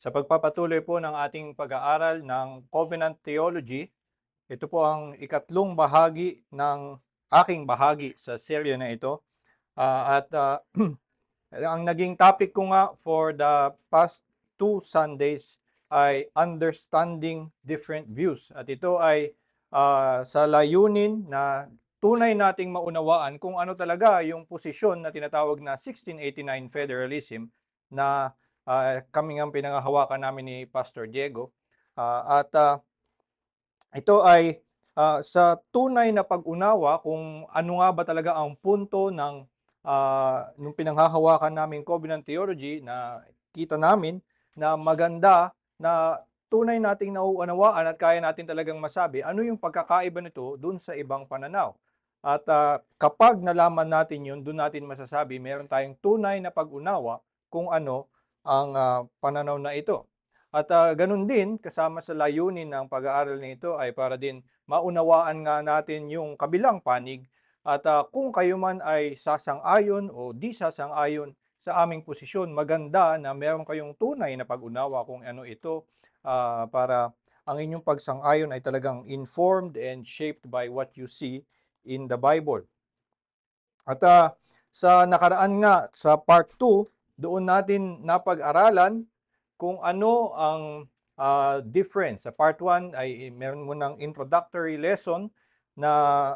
Sa pagpapatuloy po ng ating pag-aaral ng Covenant Theology, ito po ang ikatlong bahagi ng aking bahagi sa serye na ito. Ang naging topic ko nga for the past 2 Sundays ay understanding different views. At ito ay sa layunin na tunay nating maunawaan kung ano talaga yung posisyon na tinatawag na 1689 Federalism na kami ang pinangahawakan namin ni Pastor Diego. Ito ay sa tunay na pag-unawa kung ano nga ba talaga ang punto ng nung pinanghahawakan namin Covenant Theology, na kita namin na maganda na tunay nating nauunawaan at kaya natin talagang masabi ano yung pagkakaiba nito dun sa ibang pananaw. At kapag nalaman natin yun, dun natin masasabi meron tayong tunay na pag-unawa kung ano ang pananaw na ito. At ganun din, kasama sa layunin ng pag-aaral nito ay para din maunawaan nga natin yung kabilang panig at kung kayo man ay sasang-ayon o di sasang-ayon sa aming posisyon, maganda na meron kayong tunay na pag-unawa kung ano ito para ang inyong pagsang-ayon ay talagang informed and shaped by what you see in the Bible. At sa nakaraan nga, sa part 2, doon natin napag-aralan kung ano ang difference. Sa part 1 ay meron munang introductory lesson na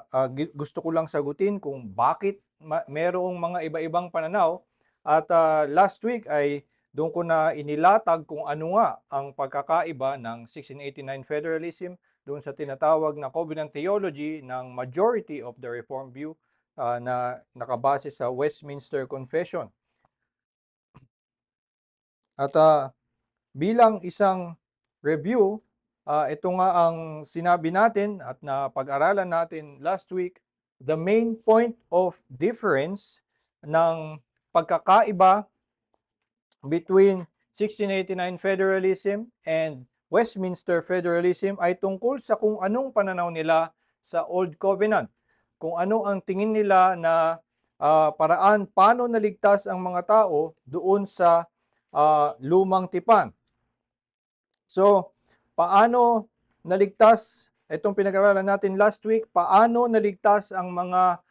gusto ko lang sagutin kung bakit merong mga iba-ibang pananaw. At last week ay doon ko na inilatag kung ano nga ang pagkakaiba ng 1689 Federalism doon sa tinatawag na Covenant Theology ng majority of the Reformed view na nakabase sa Westminster Confession. At bilang isang review, ito nga ang sinabi natin at napag-aralan natin last week, the main point of difference ng pagkakaiba between 1689 Federalism and Westminster Federalism ay tungkol sa kung anong pananaw nila sa Old Covenant. Kung ano ang tingin nila na paraan paano naligtas ang mga tao doon sa lumang tipan. So, paano naligtas, itong pinag-aralan natin last week, paano naligtas ang mga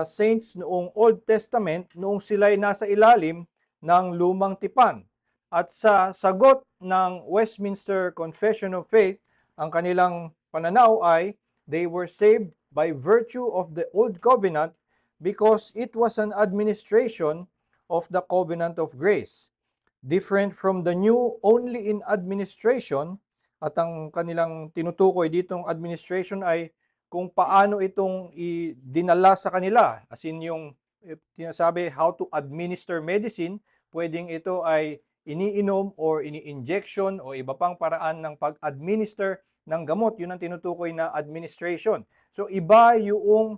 saints noong Old Testament noong sila'y nasa ilalim ng lumang tipan. At sa sagot ng Westminster Confession of Faith, ang kanilang pananaw ay they were saved by virtue of the Old Covenant because it was an administration of the Covenant of Grace. Different from the new only in administration, at ang kanilang tinutukoy ditong administration ay kung paano itong dinala sa kanila. As in yung tinasabi how to administer medicine, pwedeng ito ay iniinom or ini-injection o iba pang paraan ng pag-administer ng gamot. Yun ang tinutukoy na administration. So iba yung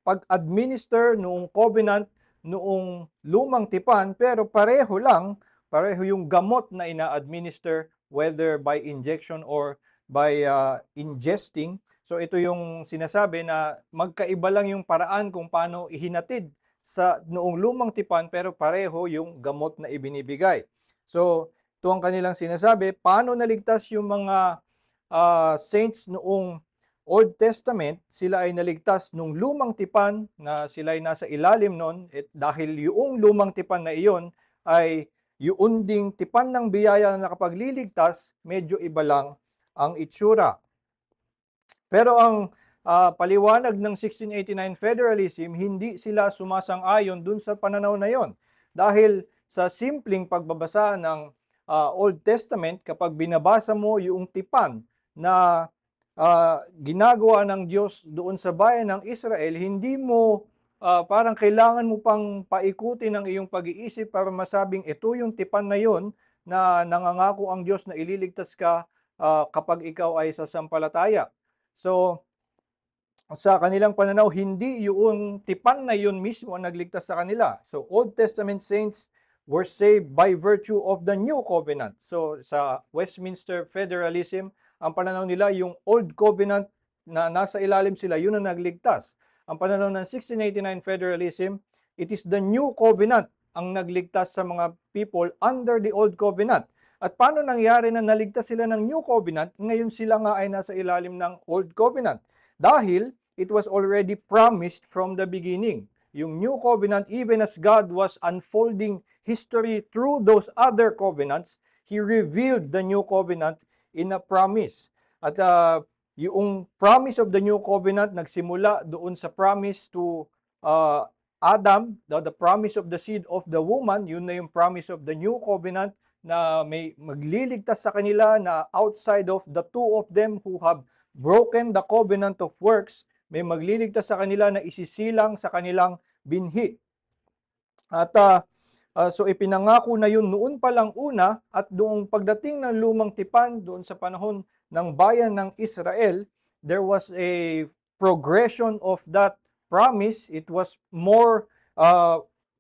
pag-administer noong covenant noong lumang tipan, pero pareho yung gamot na ina-administer, whether by injection or by ingesting. So ito yung sinasabi na magkaiba lang yung paraan kung paano ihinatid sa noong lumang tipan, pero pareho yung gamot na ibinibigay. So ito ang kanilang sinasabi, paano naligtas yung mga saints noong Old Testament, sila ay naligtas nung lumang tipan na sila ay nasa ilalim nun, dahil yung lumang tipan na iyon ay yung ding tipan ng biyaya na nakapagliligtas, medyo iba lang ang itsura. Pero ang paliwanag ng 1689 Federalism, hindi sila sumasang-ayon dun sa pananaw na yon. Dahil sa simpleng pagbabasa ng Old Testament, kapag binabasa mo yung tipan na ginagawa ng Diyos doon sa bayan ng Israel, hindi mo parang kailangan mo pang paikutin ang iyong pag-iisip para masabing ito yung tipan na yon na nangangako ang Diyos na ililigtas ka kapag ikaw ay sasampalataya. So, sa kanilang pananaw, hindi yung tipan na yun mismo ang nagligtas sa kanila. So, Old Testament saints were saved by virtue of the New Covenant. So, sa Westminster Federalism, ang pananaw nila, yung Old Covenant na nasa ilalim sila, yun ang nagligtas. Ang pananaw ng 1689 Federalism, it is the New Covenant ang nagligtas sa mga people under the Old Covenant. At paano nangyari na naligtas sila ng New Covenant, ngayon sila nga ay nasa ilalim ng Old Covenant? Dahil it was already promised from the beginning. Yung New Covenant, even as God was unfolding history through those other covenants, He revealed the New Covenant in a promise. At yung promise of the New Covenant nagsimula doon sa promise to Adam, the promise of the seed of the woman, yun na yung promise of the New Covenant na may magliligtas sa kanila na outside of the two of them who have broken the covenant of works, may magliligtas sa kanila na isisilang sa kanilang binhi. At so ipinangako na yun noon pa lang una, at doong pagdating ng lumang tipan, doon sa panahon ng bayan ng Israel, there was a progression of that promise. It was more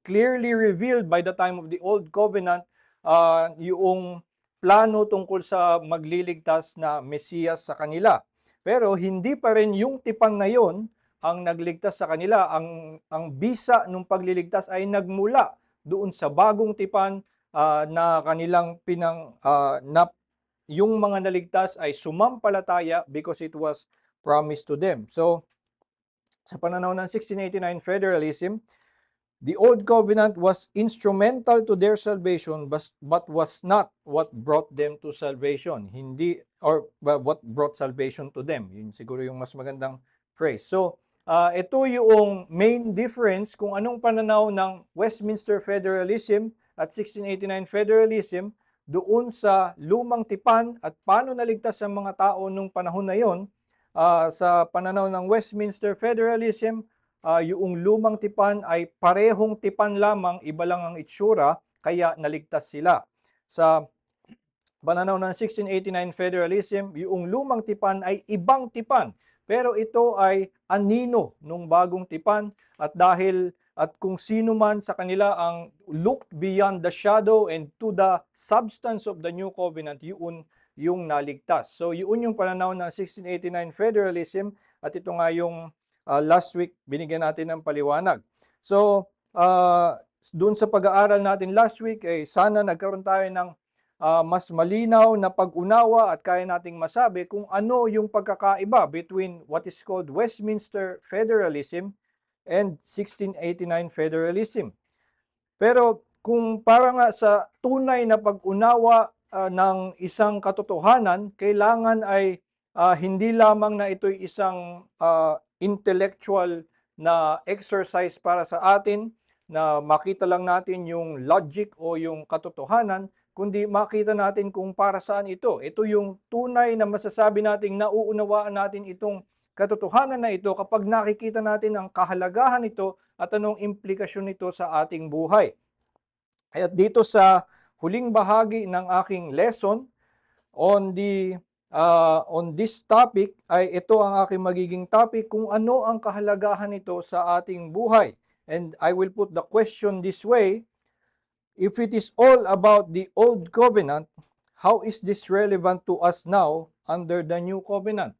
clearly revealed by the time of the Old Covenant, yung plano tungkol sa magliligtas na Mesiyas sa kanila. Pero hindi pa rin yung tipan na yon ang nagligtas sa kanila. Ang bisa ng pagliligtas ay nagmula doon sa bagong tipan na kanilang yung mga naligtas ay sumampalataya because it was promised to them. So, sa pananaw ng 1689 federalism, the Old Covenant was instrumental to their salvation but was not what brought them to salvation. Hindi, or what brought salvation to them. Yun siguro yung mas magandang phrase. So, ito yung main difference kung anong pananaw ng Westminster Federalism at 1689 Federalism doon sa lumang tipan at paano naligtas ang mga tao nung panahon na yon. Sa pananaw ng Westminster Federalism, yung lumang tipan ay parehong tipan lamang, iba lang ang itsura, kaya naligtas sila. Sa pananaw ng 1689 Federalism, yung lumang tipan ay ibang tipan, pero ito ay anino nung bagong tipan, at kung sino man sa kanila ang looked beyond the shadow and to the substance of the New Covenant, yun yung naligtas. So yun yung pananaw ng 1689 Federalism, at ito nga yung last week binigyan natin ng paliwanag. So doon sa pag-aaral natin last week, sana nagkaroon tayo ng mas malinaw na pag-unawa at kaya nating masabi kung ano yung pagkakaiba between what is called Westminster Federalism and 1689 Federalism. Pero kung para nga sa tunay na pag-unawa ng isang katotohanan, kailangan ay hindi lamang na ito'y isang intellectual na exercise para sa atin, na makita lang natin yung logic o yung katotohanan, kundi makita natin kung para saan ito. Ito yung tunay na masasabi nating nauunawaan natin itong katotohanan na ito kapag nakikita natin ang kahalagahan nito at anong implikasyon nito sa ating buhay. At dito sa huling bahagi ng aking lesson on this topic, ay ito ang aking magiging topic, kung ano ang kahalagahan nito sa ating buhay. And I will put the question this way: if it is all about the Old Covenant, how is this relevant to us now under the New Covenant?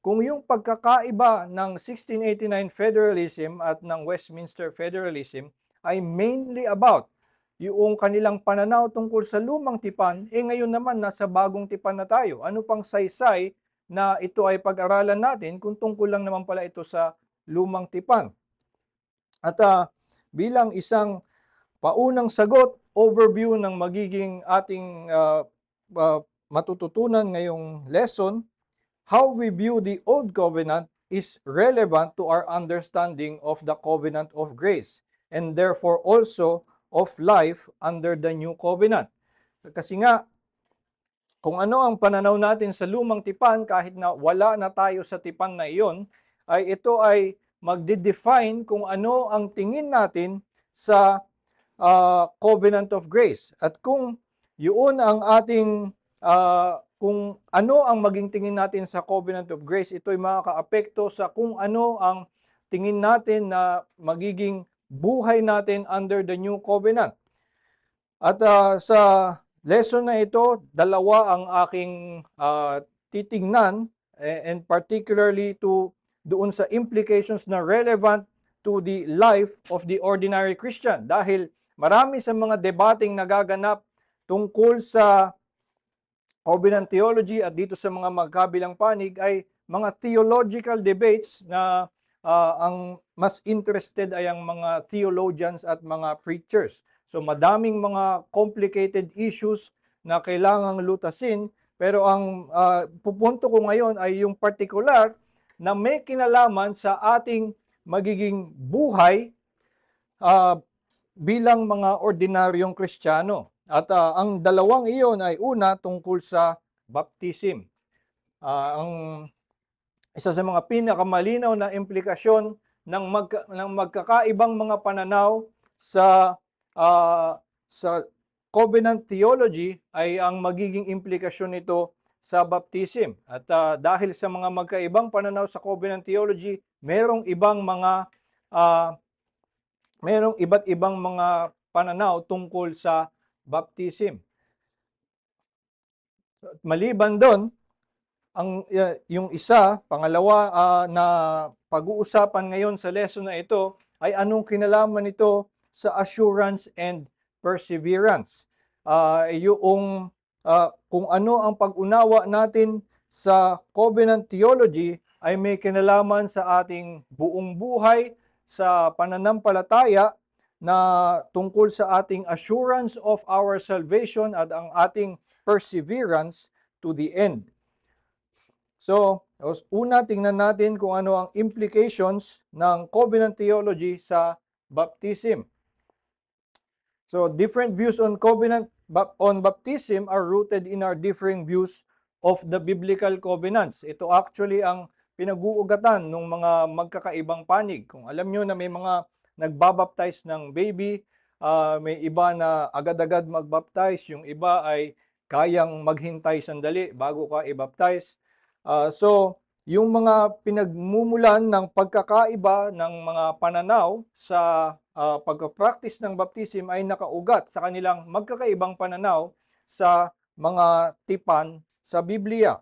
Kung yung pagkakaiba ng 1689 Federalism at ng Westminster Federalism ay mainly about yung kanilang pananaw tungkol sa lumang tipan, ngayon naman nasa bagong tipan na tayo. Ano pang saysay na ito ay pag-aralan natin kung tungkol lang naman pala ito sa lumang tipan? At bilang isang paunang sagot, overview ng magiging ating matututunan ngayong lesson, how we view the Old Covenant is relevant to our understanding of the Covenant of Grace, and therefore also of life under the New Covenant. Kasi nga, kung ano ang pananaw natin sa lumang tipan, kahit na wala na tayo sa tipan na iyon, ay ito ay magde-define kung ano ang tingin natin sa Covenant of Grace. At kung yun ang ating kung ano ang maging tingin natin sa Covenant of Grace, ito'y makakaapekto sa kung ano ang tingin natin na magiging buhay natin under the New Covenant. At sa lesson na ito, dalawa ang aking titingnan, and particularly doon sa implications na relevant to the life of the ordinary Christian. Dahil marami sa mga debating nagaganap tungkol sa covenant theology at dito sa mga magkabilang panig ay mga theological debates na ang mas interested ay ang mga theologians at mga preachers. So madaming mga complicated issues na kailangang lutasin, pero ang pupunto ko ngayon ay yung particular na may kinalaman sa ating magiging buhay uh, bilang mga ordinaryong Kristiyano. At ang dalawang iyon ay una tungkol sa baptism. Ang isa sa mga pinakamalinaw na implikasyon ng magkakaibang mga pananaw sa sa covenant theology ay ang magiging implikasyon nito sa baptism. At dahil sa mga magkaibang pananaw sa covenant theology, merong iba't ibang mga pananaw tungkol sa baptism. Maliban doon, yung isa, pangalawa na pag-uusapan ngayon sa lesson na ito ay anong kinalaman nito sa assurance and perseverance. Kung ano ang pag-unawa natin sa covenant theology ay may kinalaman sa ating buong buhay, sa pananampalataya na tungkol sa ating assurance of our salvation at ang ating perseverance to the end. So, una tingnan natin kung ano ang implications ng covenant theology sa baptism. So, different views on baptism are rooted in our differing views of the biblical covenants. Ito actually ang pinag-uugatan ng mga magkakaibang panig. Kung alam nyo na may mga nagbabaptize ng baby, may iba na agad-agad magbaptize, yung iba ay kayang maghintay sandali bago ka i-baptize. So, yung mga pinagmumulan ng pagkakaiba ng mga pananaw sa pagka-practice ng baptism ay nakaugat sa kanilang magkakaibang pananaw sa mga tipan sa Biblia.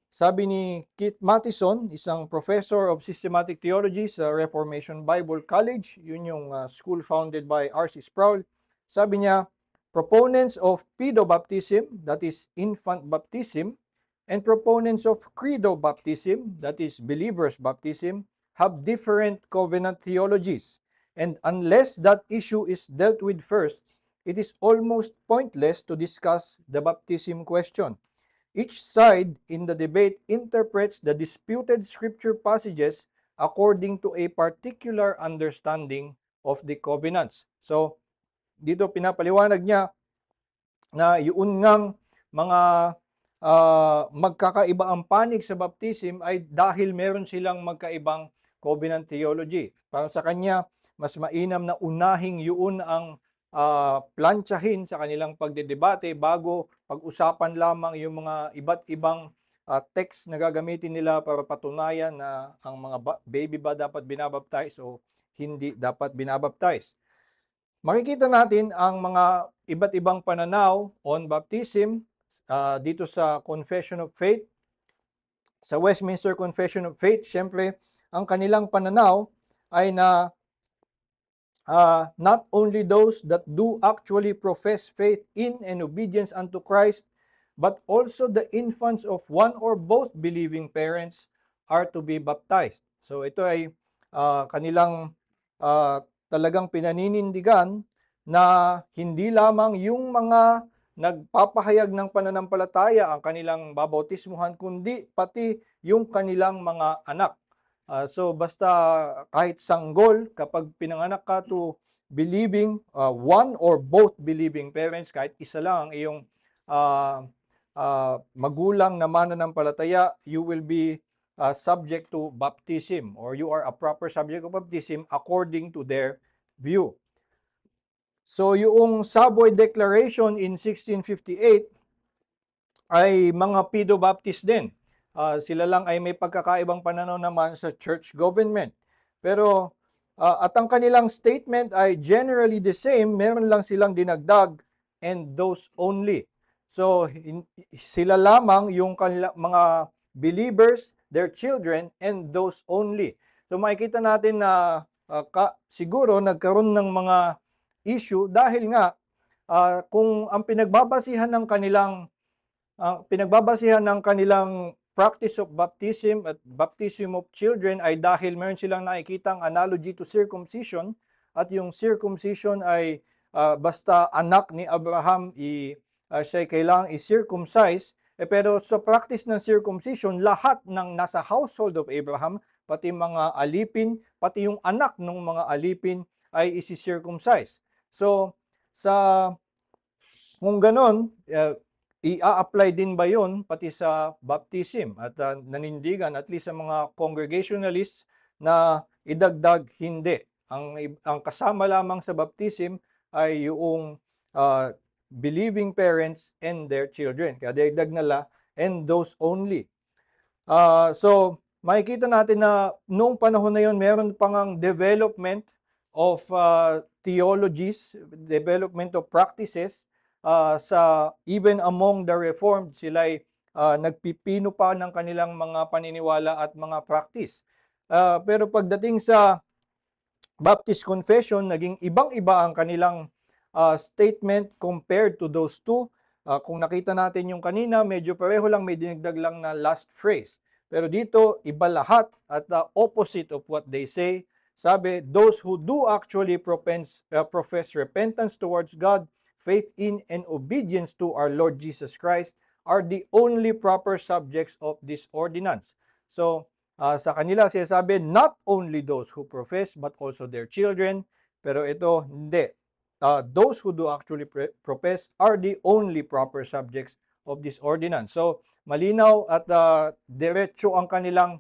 Sabi ni Keith Mattison, isang professor of systematic theology sa Reformation Bible College, yun yung school founded by R.C. Sproul, sabi niya, proponents of pedobaptism, that is infant baptism, and proponents of credo baptism, that is believers baptism, have different covenant theologies. And unless that issue is dealt with first, it is almost pointless to discuss the baptism question. Each side in the debate interprets the disputed scripture passages according to a particular understanding of the covenants. So, dito pinapaliwanag niya na yun ngang mga magkakaiba ang panig sa baptism ay dahil meron silang magkaibang covenant theology. Para sa kanya, mas mainam na unahing yun ang plantsahin sa kanilang pagdedebate bago pag-usapan lamang yung mga iba't ibang text na gagamitin nila para patunayan na ang mga baby ba dapat binabaptize o hindi dapat binabaptize. Makikita natin ang mga iba't ibang pananaw on baptism dito sa Confession of Faith. Sa Westminster Confession of Faith, syempre, ang kanilang pananaw ay na not only those that do actually profess faith in and obedience unto Christ, but also the infants of one or both believing parents are to be baptized. So ito ay kanilang talagang pinaninindigan na hindi lamang yung mga nagpapahayag ng pananampalataya ang kanilang babautismuhan, kundi pati yung kanilang mga anak. So basta kahit sanggol, kapag pinanganak ka to believing, one or both believing parents, kahit isa lang ang iyong magulang na mananampalataya, you will be subject to baptism, or you are a proper subject of baptism according to their view. So yung Savoy Declaration in 1658 ay mga pedobaptist din. Sila lang ay may pagkakaibang pananaw naman sa church government. Pero at ang kanilang statement ay generally the same, meron lang silang dinagdag, and those only. So sila lamang yung mga believers, their children, and those only. So makikita natin na siguro nagkaroon ng mga issue dahil nga kung ang pinagbabasihan ng kanilang practice of baptism at baptism of children ay dahil meron silang nakikitang analogy to circumcision at yung circumcision ay basta anak ni Abraham siya kailangang i-circumcise. Pero sa practice ng circumcision, lahat ng nasa household of Abraham, pati mga alipin, pati yung anak ng mga alipin ay isi-circumcise. So, kung ganon, i-apply din ba yon pati sa baptism? At nanindigan, at least sa mga congregationalists, na idagdag hindi. Ang kasama lamang sa baptism ay yung believing parents and their children. Kaya dagdag nila, and those only. So, makikita natin na noong panahon na yon, meron pang development of theologies, development of practices, sa even among the Reformed, sila'y nagpipino pa ng kanilang mga paniniwala at mga practice. Pero pagdating sa Baptist Confession, naging ibang-iba ang kanilang statement compared to those two. Kung nakita natin yung kanina, medyo pareho lang, may dinagdag lang na last phrase. Pero dito, iba lahat at the opposite of what they say. Sabi, those who do actually profess repentance towards God, faith in and obedience to our Lord Jesus Christ are the only proper subjects of this ordinance. So, sa kanila sinasabi, not only those who profess but also their children. Pero ito, hindi. Those who do actually profess are the only proper subjects of this ordinance. So, malinaw at diretso ang kanilang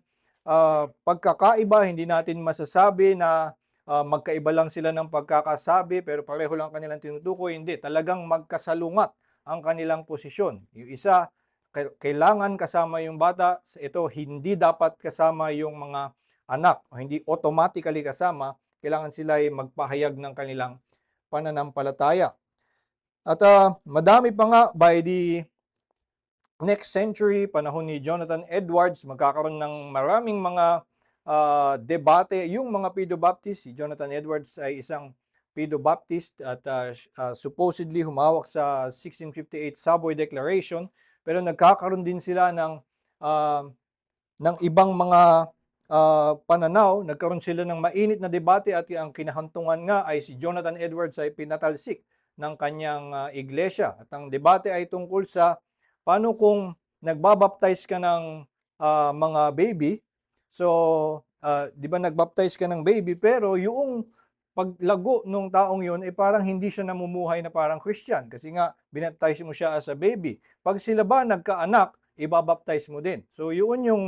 pagkakaiba. Hindi natin masasabi na magkaiba lang sila ng pagkakasabi pero pareho lang kanilang tinutukoy. Hindi, talagang magkasalungat ang kanilang posisyon. Yung isa, kailangan kasama yung bata. Ito, hindi dapat kasama yung mga anak. Hindi automatically kasama. Kailangan sila ay magpahayag ng kanilang pananampalataya. At madami pa nga by the next century, panahon ni Jonathan Edwards, magkakaroon ng maraming mga debate. Yung mga Pedo-Baptist, si Jonathan Edwards ay isang Pedo-Baptist at supposedly humawak sa 1658 Savoy Declaration, pero nagkakaroon din sila ng ibang mga pananaw. Nagkaroon sila ng mainit na debate at ang kinahantungan nga ay si Jonathan Edwards ay pinatalsik ng kanyang iglesia. At ang debate ay tungkol sa paano kung nagbabaptize ka ng mga baby. So, di ba nagbaptize ka ng baby pero yung paglago ng taong yun ay parang hindi siya namumuhay na parang Christian kasi nga binaptize mo siya as a baby. Pag sila ba nagkaanak, ibabaptize mo din. So, yun yung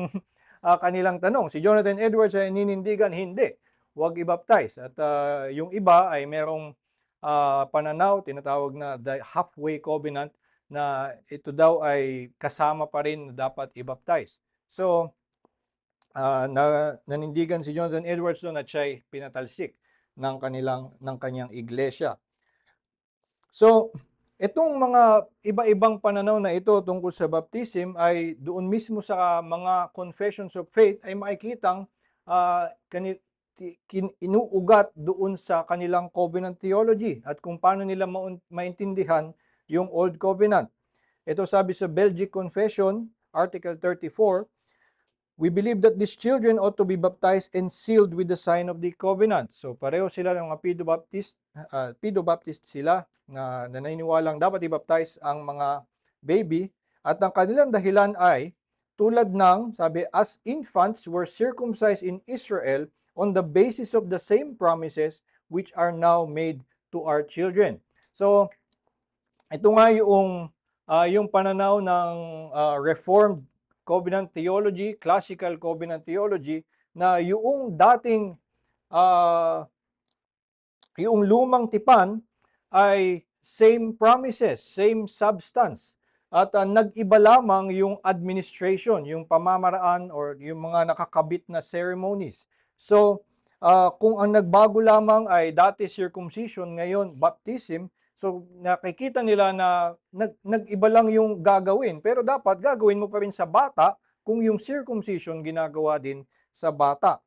kanilang tanong. Si Jonathan Edwards ay ninindigan, hindi. Huwag i-baptize. At yung iba ay merong pananaw, tinatawag na the halfway covenant, na ito daw ay kasama pa rin na dapat i-baptize. So, nanindigan si Jonathan Edwards doon at siya'y pinatalsik ng kanyang iglesia. So, itong mga iba-ibang pananaw na ito tungkol sa baptism ay doon mismo sa mga confessions of faith ay makikitang inuugat doon sa kanilang covenant theology at kung paano nila maintindihan yung Old Covenant. Ito sabi sa Belgic Confession, Article 34, we believe that these children ought to be baptized and sealed with the sign of the covenant. So pareho sila ng mga Pedo-Baptist sila na naniniwalang dapat i-baptize ang mga baby at ang kanilang dahilan ay tulad ng, sabi, as infants were circumcised in Israel on the basis of the same promises which are now made to our children. So, ito nga yung pananaw ng Reformed Covenant Theology, Classical Covenant Theology, na yung dating yung lumang tipan ay same promises, same substance. At nag-iba lamang yung administration, yung pamamaraan or yung mga nakakabit na ceremonies. So, kung ang nagbago lamang ay dati circumcision, ngayon baptism, so nakikita nila na nag-iba lang yung gagawin. Pero dapat gagawin mo pa rin sa bata kung yung circumcision ginagawa din sa bata.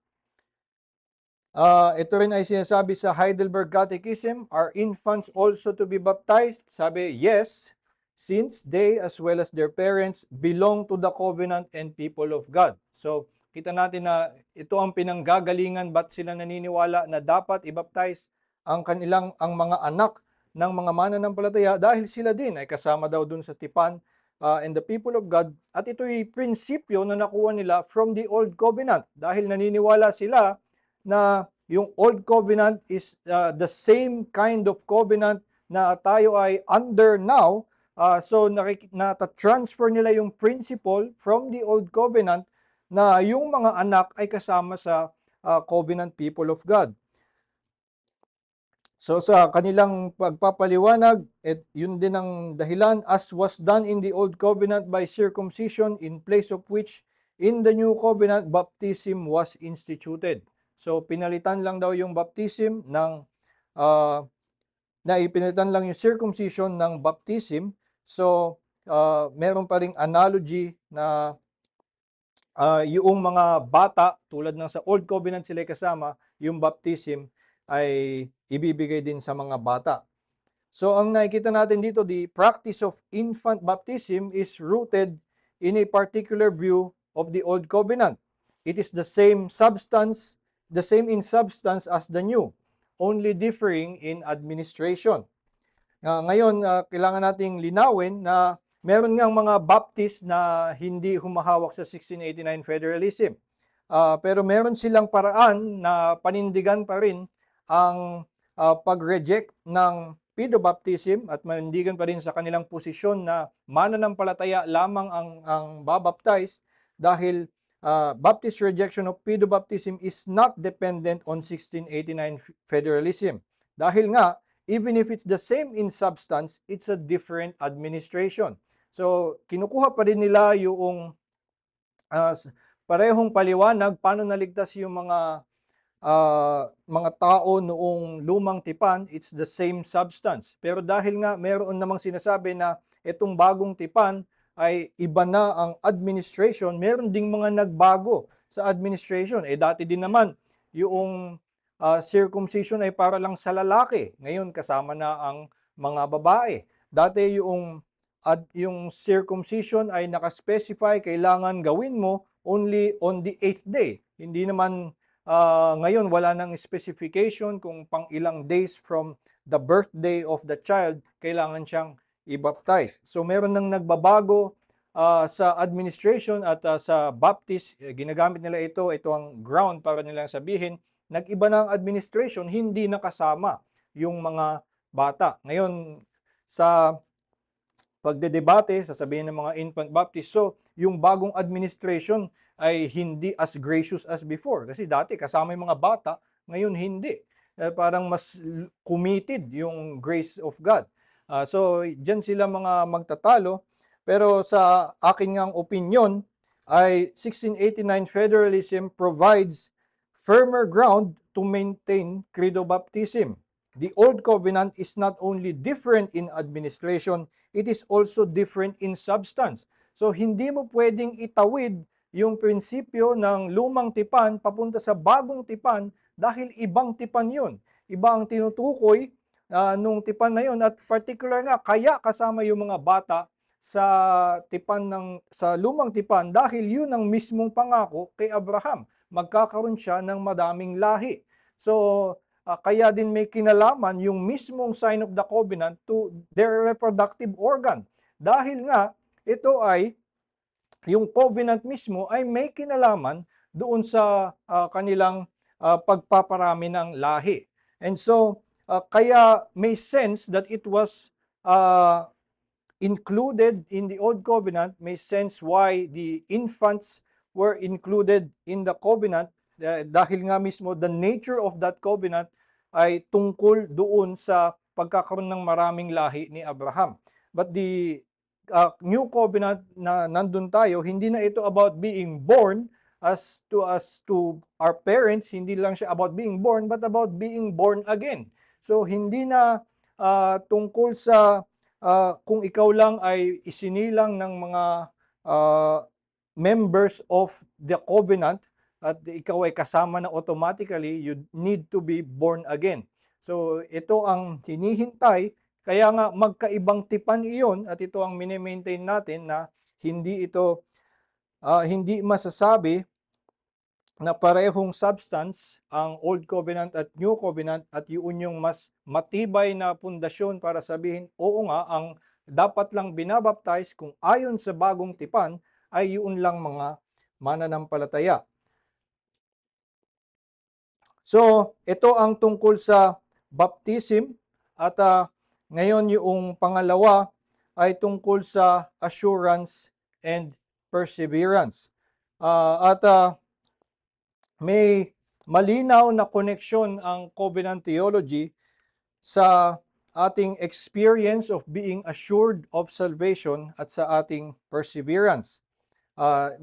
Ito rin ay sinasabi sa Heidelberg Catechism, are infants also to be baptized? Sabi, yes, since they as well as their parents belong to the covenant and people of God. So, kita natin na ito ang pinanggagalingan ba't sila naniniwala na dapat i-baptize ang mga anak ng mga mananampalataya dahil sila din ay kasama daw dun sa tipan and the people of God. At ito'y prinsipyo na nakuha nila from the Old Covenant dahil naniniwala sila na yung Old Covenant is the same kind of covenant na tayo ay under now. So nata-transfer nila yung principle from the Old Covenant na yung mga anak ay kasama sa covenant people of God. So sa kanilang pagpapaliwanag, yun din ang dahilan, as was done in the Old Covenant by circumcision, in place of which in the New Covenant baptism was instituted. So pinalitan lang daw yung baptism ng ipinalitan lang yung circumcision ng baptism. So meron pa ring analogy na yung mga bata tulad ng sa Old Covenant sila kasama, yung baptism ay ibibigay din sa mga bata. So ang nakikita natin dito, the practice of infant baptism is rooted in a particular view of the Old Covenant. It is the same in substance as the new, only differing in administration. Ngayon, kailangan nating linawin na meron ngang mga Baptist na hindi humahawak sa 1689 federalism. Pero meron silang paraan na panindigan pa rin ang pag-reject ng pedobaptism at manindigan pa rin sa kanilang posisyon na mananampalataya lamang ang babaptize dahil Baptist rejection of pedobaptism is not dependent on 1689 federalism. Dahil nga, even if it's the same in substance, it's a different administration. So, kinukuha pa rin nila yung parehong paliwanag paano naligtas yung mga tao noong lumang tipan, it's the same substance. Pero dahil nga meron namang sinasabi na itong bagong tipan ay iba na ang administration, meron ding mga nagbago sa administration. Dati din naman yung circumcision ay para lang sa lalaki. Ngayon kasama na ang mga babae. Dati yung circumcision ay nakaspecify, kailangan gawin mo only on the 8th day. Hindi naman ngayon wala nang specification kung pang ilang days from the birthday of the child kailangan siyang i-baptize. So meron nang nagbabago sa administration at sa Baptist, ginagamit nila ito ang ground para nilang sabihin, nag-iba na ang administration, hindi nakasama yung mga bata. Ngayon, sa pagdedebate, sasabihin ng mga infant Baptist, so yung bagong administration ay hindi as gracious as before. Kasi dati kasama yung mga bata, ngayon hindi. Parang mas committed yung grace of God. So dyan sila mga magtatalo. Pero sa akin ngang opinion ay 1689 federalism provides firmer ground to maintain credo baptism. The Old Covenant is not only different in administration, it is also different in substance. So hindi mo pwedeng itawid yung prinsipyo ng lumang tipan papunta sa bagong tipan dahil ibang tipan yun. Iba ang tinutukoy nung tipan na yun at particular nga kaya kasama yung mga bata sa lumang tipan dahil yun ang mismong pangako kay Abraham. Magkakaroon siya ng madaming lahi. So kaya din may kinalaman yung mismong sign of the covenant to their reproductive organ. Dahil nga, ito ay, yung covenant mismo ay may kinalaman doon sa kanilang pagpaparami ng lahi. And so, kaya may sense that it was included in the Old Covenant, may sense why the infants were included in the covenant dahil nga mismo the nature of that covenant ay tungkol doon sa pagkakaroon ng maraming lahi ni Abraham. But the new covenant na nandun tayo, hindi na ito about being born as to our parents, hindi lang siya about being born, but about being born again. So hindi na tungkol sa kung ikaw lang ay isinilang ng mga members of the covenant, at ikaw ay kasama na automatically, you need to be born again. So ito ang hinihintay, kaya nga magkaibang tipan iyon at ito ang mini-maintain natin na hindi masasabi na parehong substance ang Old Covenant at New Covenant at yun yung mas matibay na pundasyon para sabihin, oo nga, ang dapat lang binabaptize kung ayon sa bagong tipan ay yun lang mga mananampalataya. So, ito ang tungkol sa baptism at ngayon yung pangalawa ay tungkol sa assurance and perseverance. May malinaw na koneksyon ang covenant theology sa ating experience of being assured of salvation at sa ating perseverance.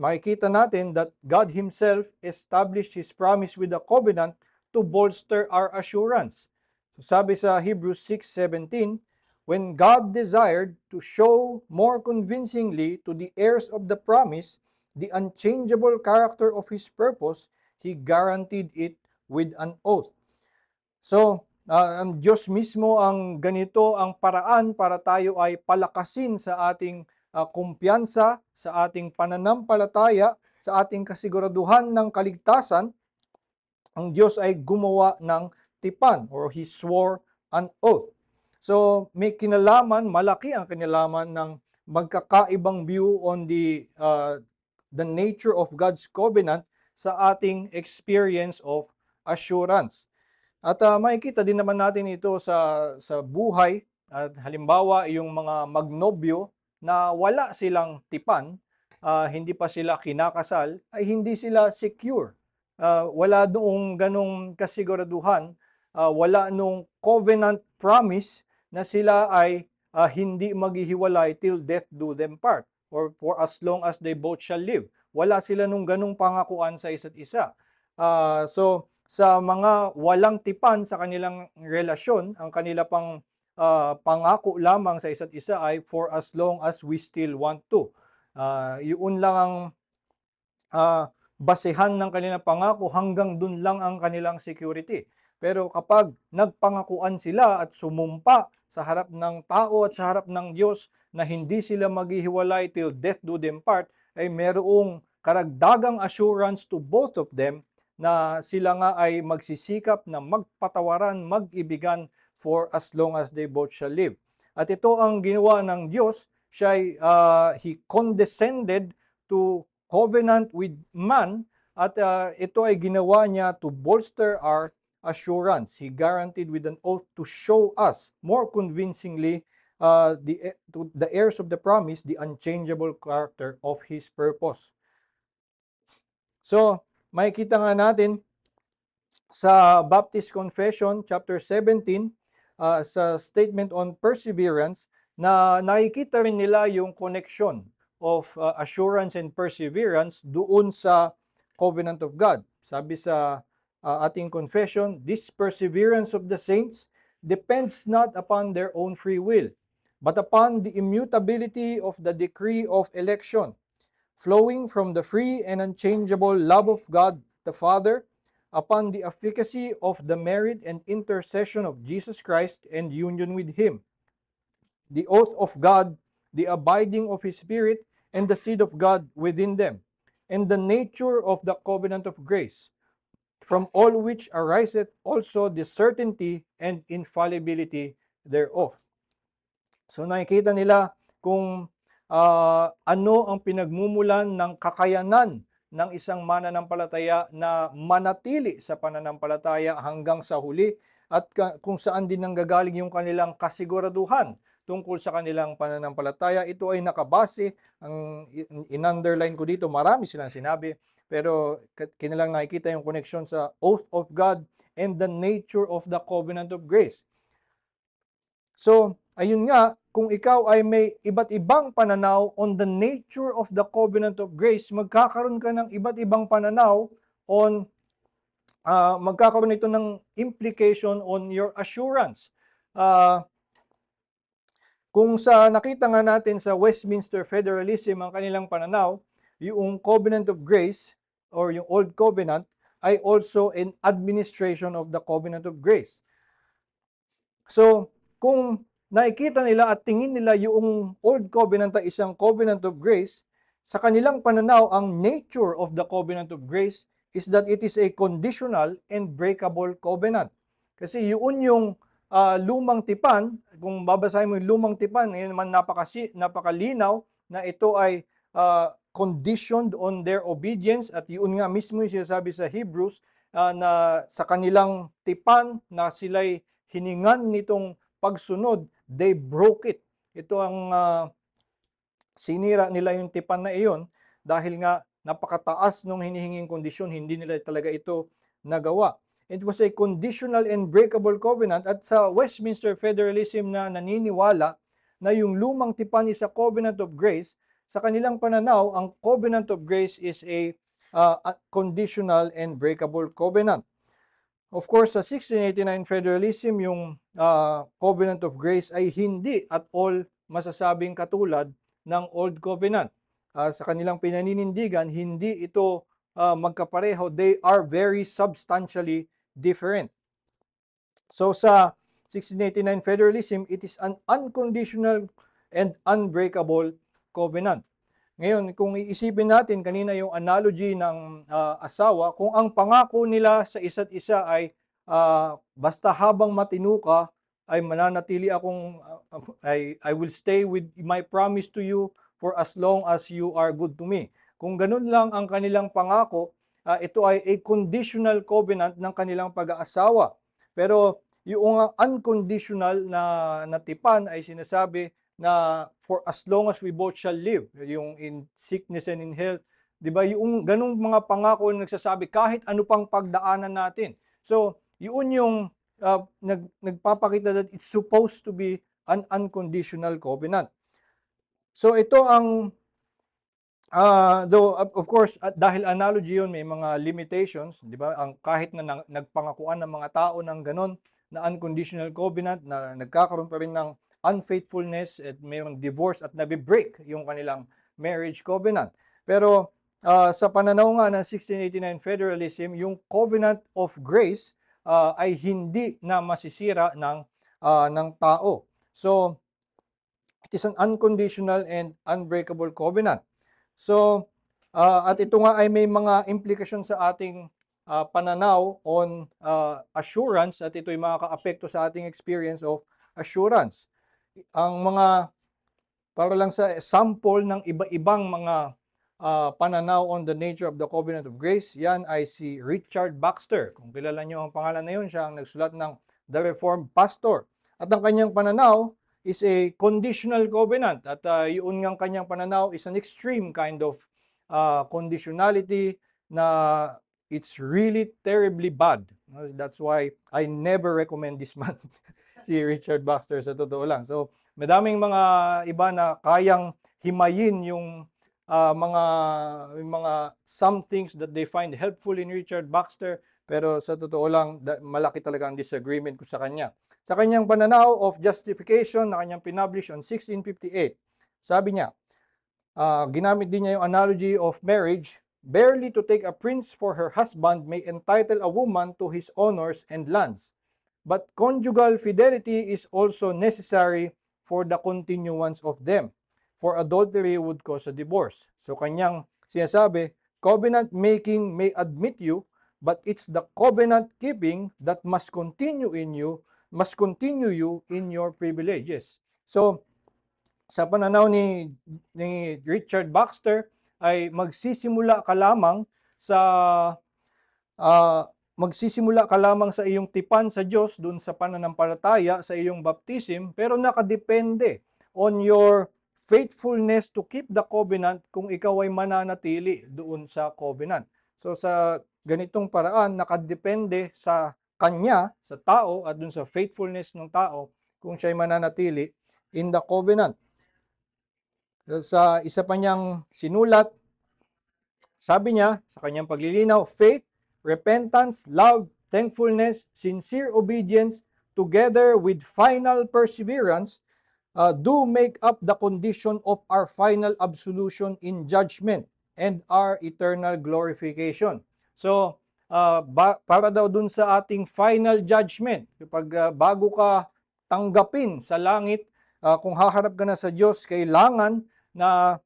Makikita natin that God Himself established His promise with a covenant to bolster our assurance. So sabi sa Hebrews 6:17, when God desired to show more convincingly to the heirs of the promise the unchangeable character of His purpose, He guaranteed it with an oath. So, ang Diyos mismo ang ganito ang paraan para tayo ay palakasin sa ating kumpiyansa, sa ating pananampalataya, sa ating kasiguraduhan ng kaligtasan. Ang Diyos ay gumawa ng tipan or He swore an oath. So, may kinalaman, malaki ang kinalaman ng magkakaibang view on the nature of God's covenant sa ating experience of assurance. At makikita din naman natin ito sa buhay. At halimbawa, yung mga magnobyo na wala silang tipan, hindi pa sila kinakasal, ay hindi sila secure. Wala noong ganong kasiguraduhan, wala nung covenant promise na sila ay hindi maghihiwalay till death do them part, or for as long as they both shall live. Wala sila nung ganong pangakuan sa isa't isa. So, sa mga walang tipan sa kanilang relasyon, ang kanila pang pangako lamang sa isa't isa ay for as long as we still want to. Yun lang ang basehan ng kanilang pangako, hanggang dun lang ang kanilang security. Pero kapag nagpangakuan sila at sumumpa sa harap ng tao at sa harap ng Diyos na hindi sila maghihiwalay till death do them part, ay merong karagdagang assurance to both of them na sila nga ay magsisikap na magpatawaran, mag-ibigan for as long as they both shall live. At ito ang ginawa ng Diyos, He condescended to covenant with man, at ito ay ginawa niya to bolster our assurance. He guaranteed with an oath to show us more convincingly to the heirs of the promise the unchangeable character of His purpose. So, makikita nga natin sa Baptist Confession, chapter 17, sa statement on perseverance, na nakikita rin nila yung connection of assurance and perseverance doon sa covenant of God. Sabi sa ating confession, this perseverance of the saints depends not upon their own free will, but upon the immutability of the decree of election, flowing from the free and unchangeable love of God the Father, upon the efficacy of the merit and intercession of Jesus Christ and union with Him, the oath of God, the abiding of His Spirit, and the seed of God within them, and the nature of the covenant of grace, from all which ariseth also the certainty and infallibility thereof. So nakikita nila kung ano ang pinagmumulan ng kakayanan ng isang mananampalataya na manatili sa pananampalataya hanggang sa huli, at kung saan din nanggagaling yung kanilang kasiguraduhan tungkol sa kanilang pananampalataya. Ito ay nakabase, ang in-underline ko dito, marami silang sinabi, pero kanilang nakikita yung connection sa oath of God and the nature of the covenant of grace. So, ayun nga, kung ikaw ay may iba't ibang pananaw on the nature of the covenant of grace, magkakaroon ka ng iba't ibang pananaw on, magkakaroon ito ng implication on your assurance. Kung sa nakita nga natin sa Westminster Federalism, ang kanilang pananaw, yung covenant of grace or yung Old Covenant ay also an administration of the Covenant of Grace. So, kung nakikita nila at tingin nila yung Old Covenant ay isang Covenant of Grace, sa kanilang pananaw, ang nature of the Covenant of Grace is that it is a conditional and breakable covenant. Kasi yun yung lumang tipan, kung babasahin mo yung lumang tipan, ngayon naman napakalinaw na ito ay conditioned on their obedience, at yun nga mismo yung sinasabi sa Hebrews na sa kanilang tipan na sila'y hiningan nitong pagsunod, they broke it. Ito ang sinira nila yung tipan na iyon dahil nga napakataas nung hinihinging kondisyon, hindi nila talaga ito nagawa. It was a conditional and breakable covenant, at sa Westminster Federalism na naniniwala na yung lumang tipan is a covenant of grace, sa kanilang pananaw, ang covenant of grace is a conditional and breakable covenant. Of course, sa 1689 Federalism, yung Covenant of Grace ay hindi at all masasabing katulad ng Old Covenant. Sa kanilang pinaninindigan, hindi ito magkapareho. They are very substantially different. So sa 1689 Federalism, it is an unconditional and unbreakable covenant. Ngayon, kung iisipin natin kanina yung analogy ng asawa, kung ang pangako nila sa isa't isa ay basta habang matino ka, ay mananatili akong, I will stay with my promise to you for as long as you are good to me. Kung ganun lang ang kanilang pangako, ito ay a conditional covenant ng kanilang pag-aasawa. Pero yung unconditional na tipan ay sinasabi na for as long as we both shall live, yung in sickness and in health, di ba? Yung ganung mga pangako na nagsasabi kahit ano pang pagdaanan natin. So, yun yung nagpapakita that it's supposed to be an unconditional covenant. So, ito ang, though of course, dahil analogy yun, may mga limitations, di ba? Ang kahit na nagpangakuan ng mga tao ng ganon na unconditional covenant, na nagkakaroon pa rin ng unfaithfulness at mayroong divorce at nabi-break yung kanilang marriage covenant. Pero sa pananaw nga ng 1689 Federalism, yung covenant of grace ay hindi na masisira ng tao. So, it is an unconditional and unbreakable covenant. So, at ito nga ay may mga implikasyon sa ating pananaw on assurance, at ito'y makaka-apekto sa ating experience of assurance. Ang mga, para lang sa sample ng iba-ibang mga pananaw on the nature of the Covenant of Grace, yan ay si Richard Baxter. Kung kilala nyo ang pangalan na yun, siya ang nagsulat ng The Reformed Pastor. At ang kanyang pananaw is a conditional covenant. At yun ngang kanyang pananaw is an extreme kind of conditionality na it's really terribly bad. That's why I never recommend this man. Si Richard Baxter, sa totoo lang. So, madaming mga iba na kayang himayin yung mga some things that they find helpful in Richard Baxter, pero sa totoo lang, malaki talaga ang disagreement ko sa kanya. Sa kanyang pananaw of justification na kanyang pinublish on 1658, sabi niya, ginamit din niya yung analogy of marriage, barely to take a prince for her husband may entitle a woman to his honors and lands. But conjugal fidelity is also necessary for the continuance of them, for adultery would cause a divorce. So kanyang sinasabi, covenant making may admit you, but it's the covenant keeping that must continue you in your privileges. So sa pananaw ni Richard Baxter ay magsisimula ka lamang sa iyong tipan sa Diyos doon sa pananampalataya sa iyong baptism, pero nakadepende on your faithfulness to keep the covenant kung ikaw ay mananatili doon sa covenant. So sa ganitong paraan, nakadepende sa kanya, sa tao, at doon sa faithfulness ng tao kung siya ay mananatili in the covenant. Sa isa pa niyang sinulat, sabi niya sa kanyang paglilinaw, faith, repentance, love, thankfulness, sincere obedience, together with final perseverance, do make up the condition of our final absolution in judgment. and our eternal glorification. So, para daw dun sa ating final judgment, kapag bago ka tanggapin sa langit, kung haharap ka na sa Diyos, kailangan na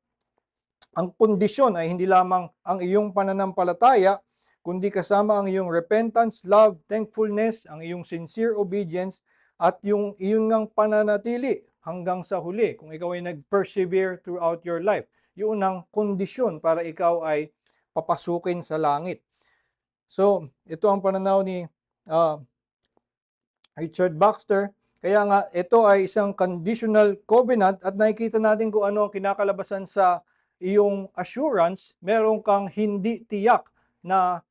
ang kondisyon ay hindi lamang ang iyong pananampalataya, kundi kasama ang iyong repentance, love, thankfulness, ang iyong sincere obedience, at yung iyong ngang pananatili hanggang sa huli. Kung ikaw ay nag-persevere throughout your life, yun ang kondisyon para ikaw ay papasukin sa langit. So, ito ang pananaw ni Richard Baxter. Kaya nga, ito ay isang conditional covenant at nakikita natin kung ano ang kinakalabasan sa iyong assurance. Meron kang hindi tiyak na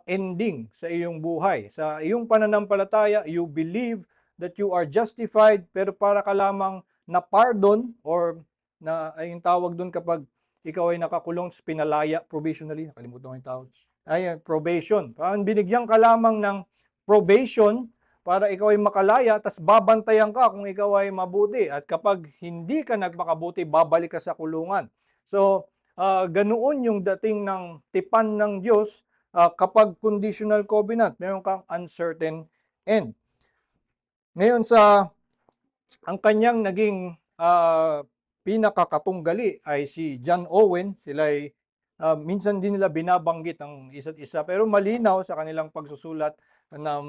ending sa iyong buhay. Sa iyong pananampalataya, you believe that you are justified, pero para ka lamang na pardon, or na ay yung tawag doon kapag ikaw ay nakakulong, pinalaya provisionally, nakalimutan ko yung tawag. Ay, probation. Parang binigyan ka lamang ng probation para ikaw ay makalaya, tas babantayan ka kung ikaw ay mabuti. At kapag hindi ka nagpakabuti, babalik ka sa kulungan. So, ganoon yung dating ng tipan ng Diyos kapag conditional covenant. Meron kang uncertain end. Ngayon ang kanyang naging pinakakatunggali ay si John Owen. Sila ay minsan din nila binabanggit ang isa't isa, pero malinaw sa kanilang pagsusulat na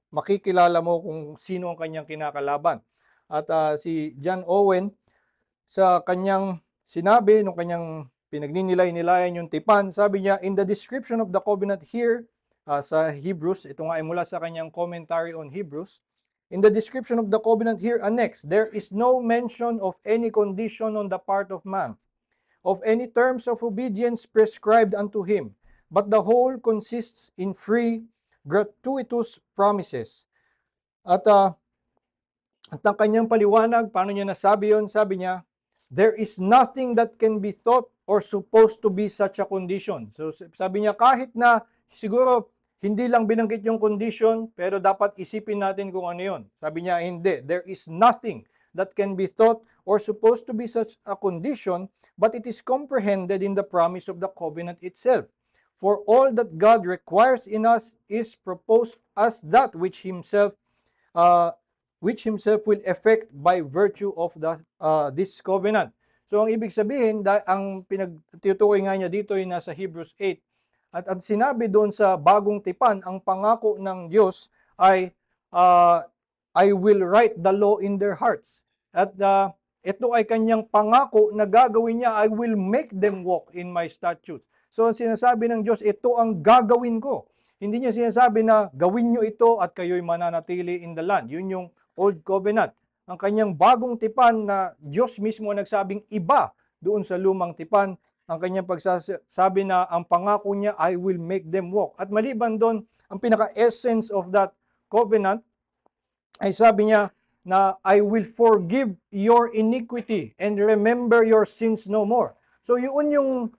makikilala mo kung sino ang kanyang kinakalaban. At si John Owen, sa kanyang sinabi, nung kanyang pinagninilay-nilayan yung tipan, sabi niya, in the description of the covenant here, sa Hebrews, ito nga ay mula sa kanyang commentary on Hebrews, in the description of the covenant here annexed, there is no mention of any condition on the part of man, of any terms of obedience prescribed unto him, but the whole consists in free, gratuitous promises. At ang kanyang paliwanag, paano niya nasabi yun? Sabi niya, there is nothing that can be thought or supposed to be such a condition. So sabi niya, kahit na siguro hindi lang binanggit yung condition, pero dapat isipin natin kung ano yun. Sabi niya, hindi. There is nothing that can be thought or supposed to be such a condition, but it is comprehended in the promise of the covenant itself. For all that God requires in us is proposed as that which Himself will effect by virtue of this covenant. So ang ibig sabihin, ang pinagtutukoy nga niya dito ay nasa Hebrews 8. At sinabi doon sa bagong tipan, ang pangako ng Diyos ay I will write the law in their hearts. At ito ay kanyang pangako na gagawin niya, I will make them walk in my statutes. So sinasabi ng Diyos, ito ang gagawin ko. Hindi niya sinasabi na gawin niyo ito at kayo'y mananatili in the land. Yun yung Old Covenant. Ang kanyang bagong tipan na Diyos mismo nagsabing iba doon sa lumang tipan, ang kanyang pagsasabi na ang pangako niya, I will make them walk. At maliban doon, ang pinaka-essence of that covenant ay sabi niya na I will forgive your iniquity and remember your sins no more. So yun yung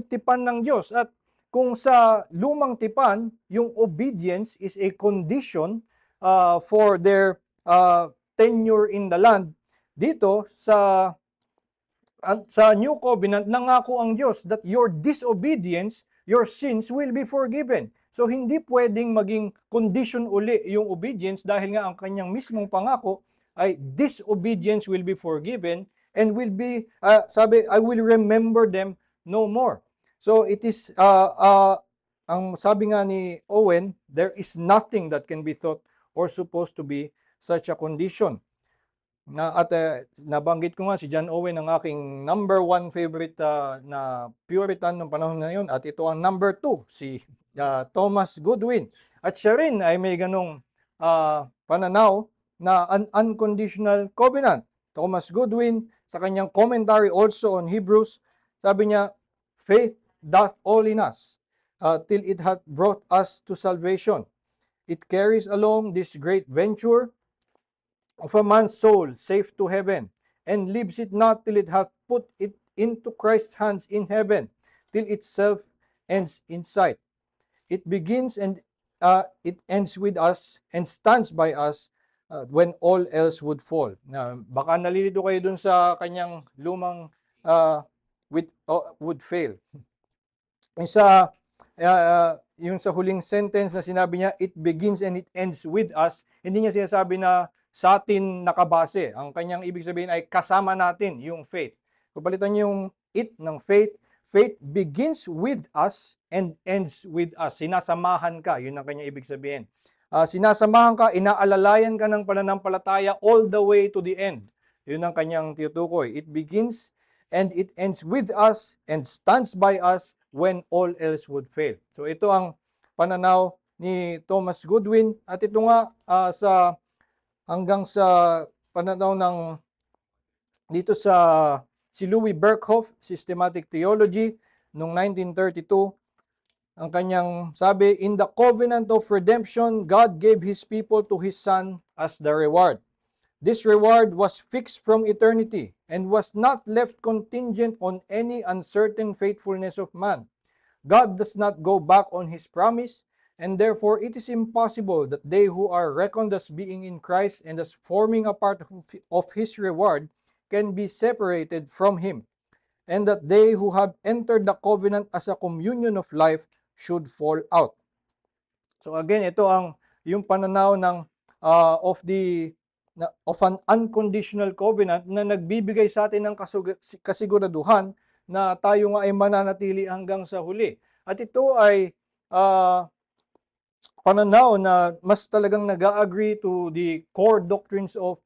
tipan ng Diyos. At kung sa lumang tipan, yung obedience is a condition for their tenure in the land, dito sa New Covenant, nangako ang Diyos that your disobedience, your sins will be forgiven. So hindi pwedeng maging condition uli yung obedience dahil nga ang kanyang mismong pangako ay disobedience will be forgiven and will be, sabi, I will remember them no more. So it is, ang sabi nga ni Owen, there is nothing that can be thought or supposed to be such a condition. At nabanggit ko nga si John Owen, ang aking number 1 favorite na Puritan ng panahon na yun. At ito ang number 2, si Thomas Goodwin. At siya rin ay may ganong pananaw na an unconditional covenant. Thomas Goodwin, sa kanyang commentary also on Hebrews, sabi niya, faith doth all in us till it hath brought us to salvation. It carries along this great venture of a man's soul safe to heaven, and leaves it not till it hath put it into Christ's hands in heaven, till itself ends in sight. It begins and it ends with us and stands by us when all else would fall. Baka nalilito kayo dun sa kanyang lumang would fail. Yung sa huling sentence na sinabi niya, it begins and it ends with us, hindi niya sinasabi na sa atin nakabase. Ang kanyang ibig sabihin ay kasama natin yung faith. Papalitan niyo yung it ng faith. Faith begins with us and ends with us. Sinasamahan ka, yun ang kanyang ibig sabihin. Sinasamahan ka, inaalalayan ka ng pananampalataya all the way to the end. Yun ang kanyang tinutukoy. It begins and it ends with us and stands by us when all else would fail. So ito ang pananaw ni Thomas Goodwin, at ito nga hanggang sa pananaw ng dito sa si Louis Berkhoff, Systematic Theology, noong 1932, ang kanyang sabi, in the covenant of redemption, God gave His people to His Son as the reward. This reward was fixed from eternity and was not left contingent on any uncertain faithfulness of man. God does not go back on His promise, and therefore it is impossible that they who are reckoned as being in Christ and as forming a part of His reward can be separated from Him, and that they who have entered the covenant as a communion of life should fall out. So again, ito yung pananaw ng of an unconditional covenant na nagbibigay sa atin ng kasiguraduhan na tayo nga ay mananatili hanggang sa huli. At ito ay pananaw na mas talagang nag-agree to the core doctrines of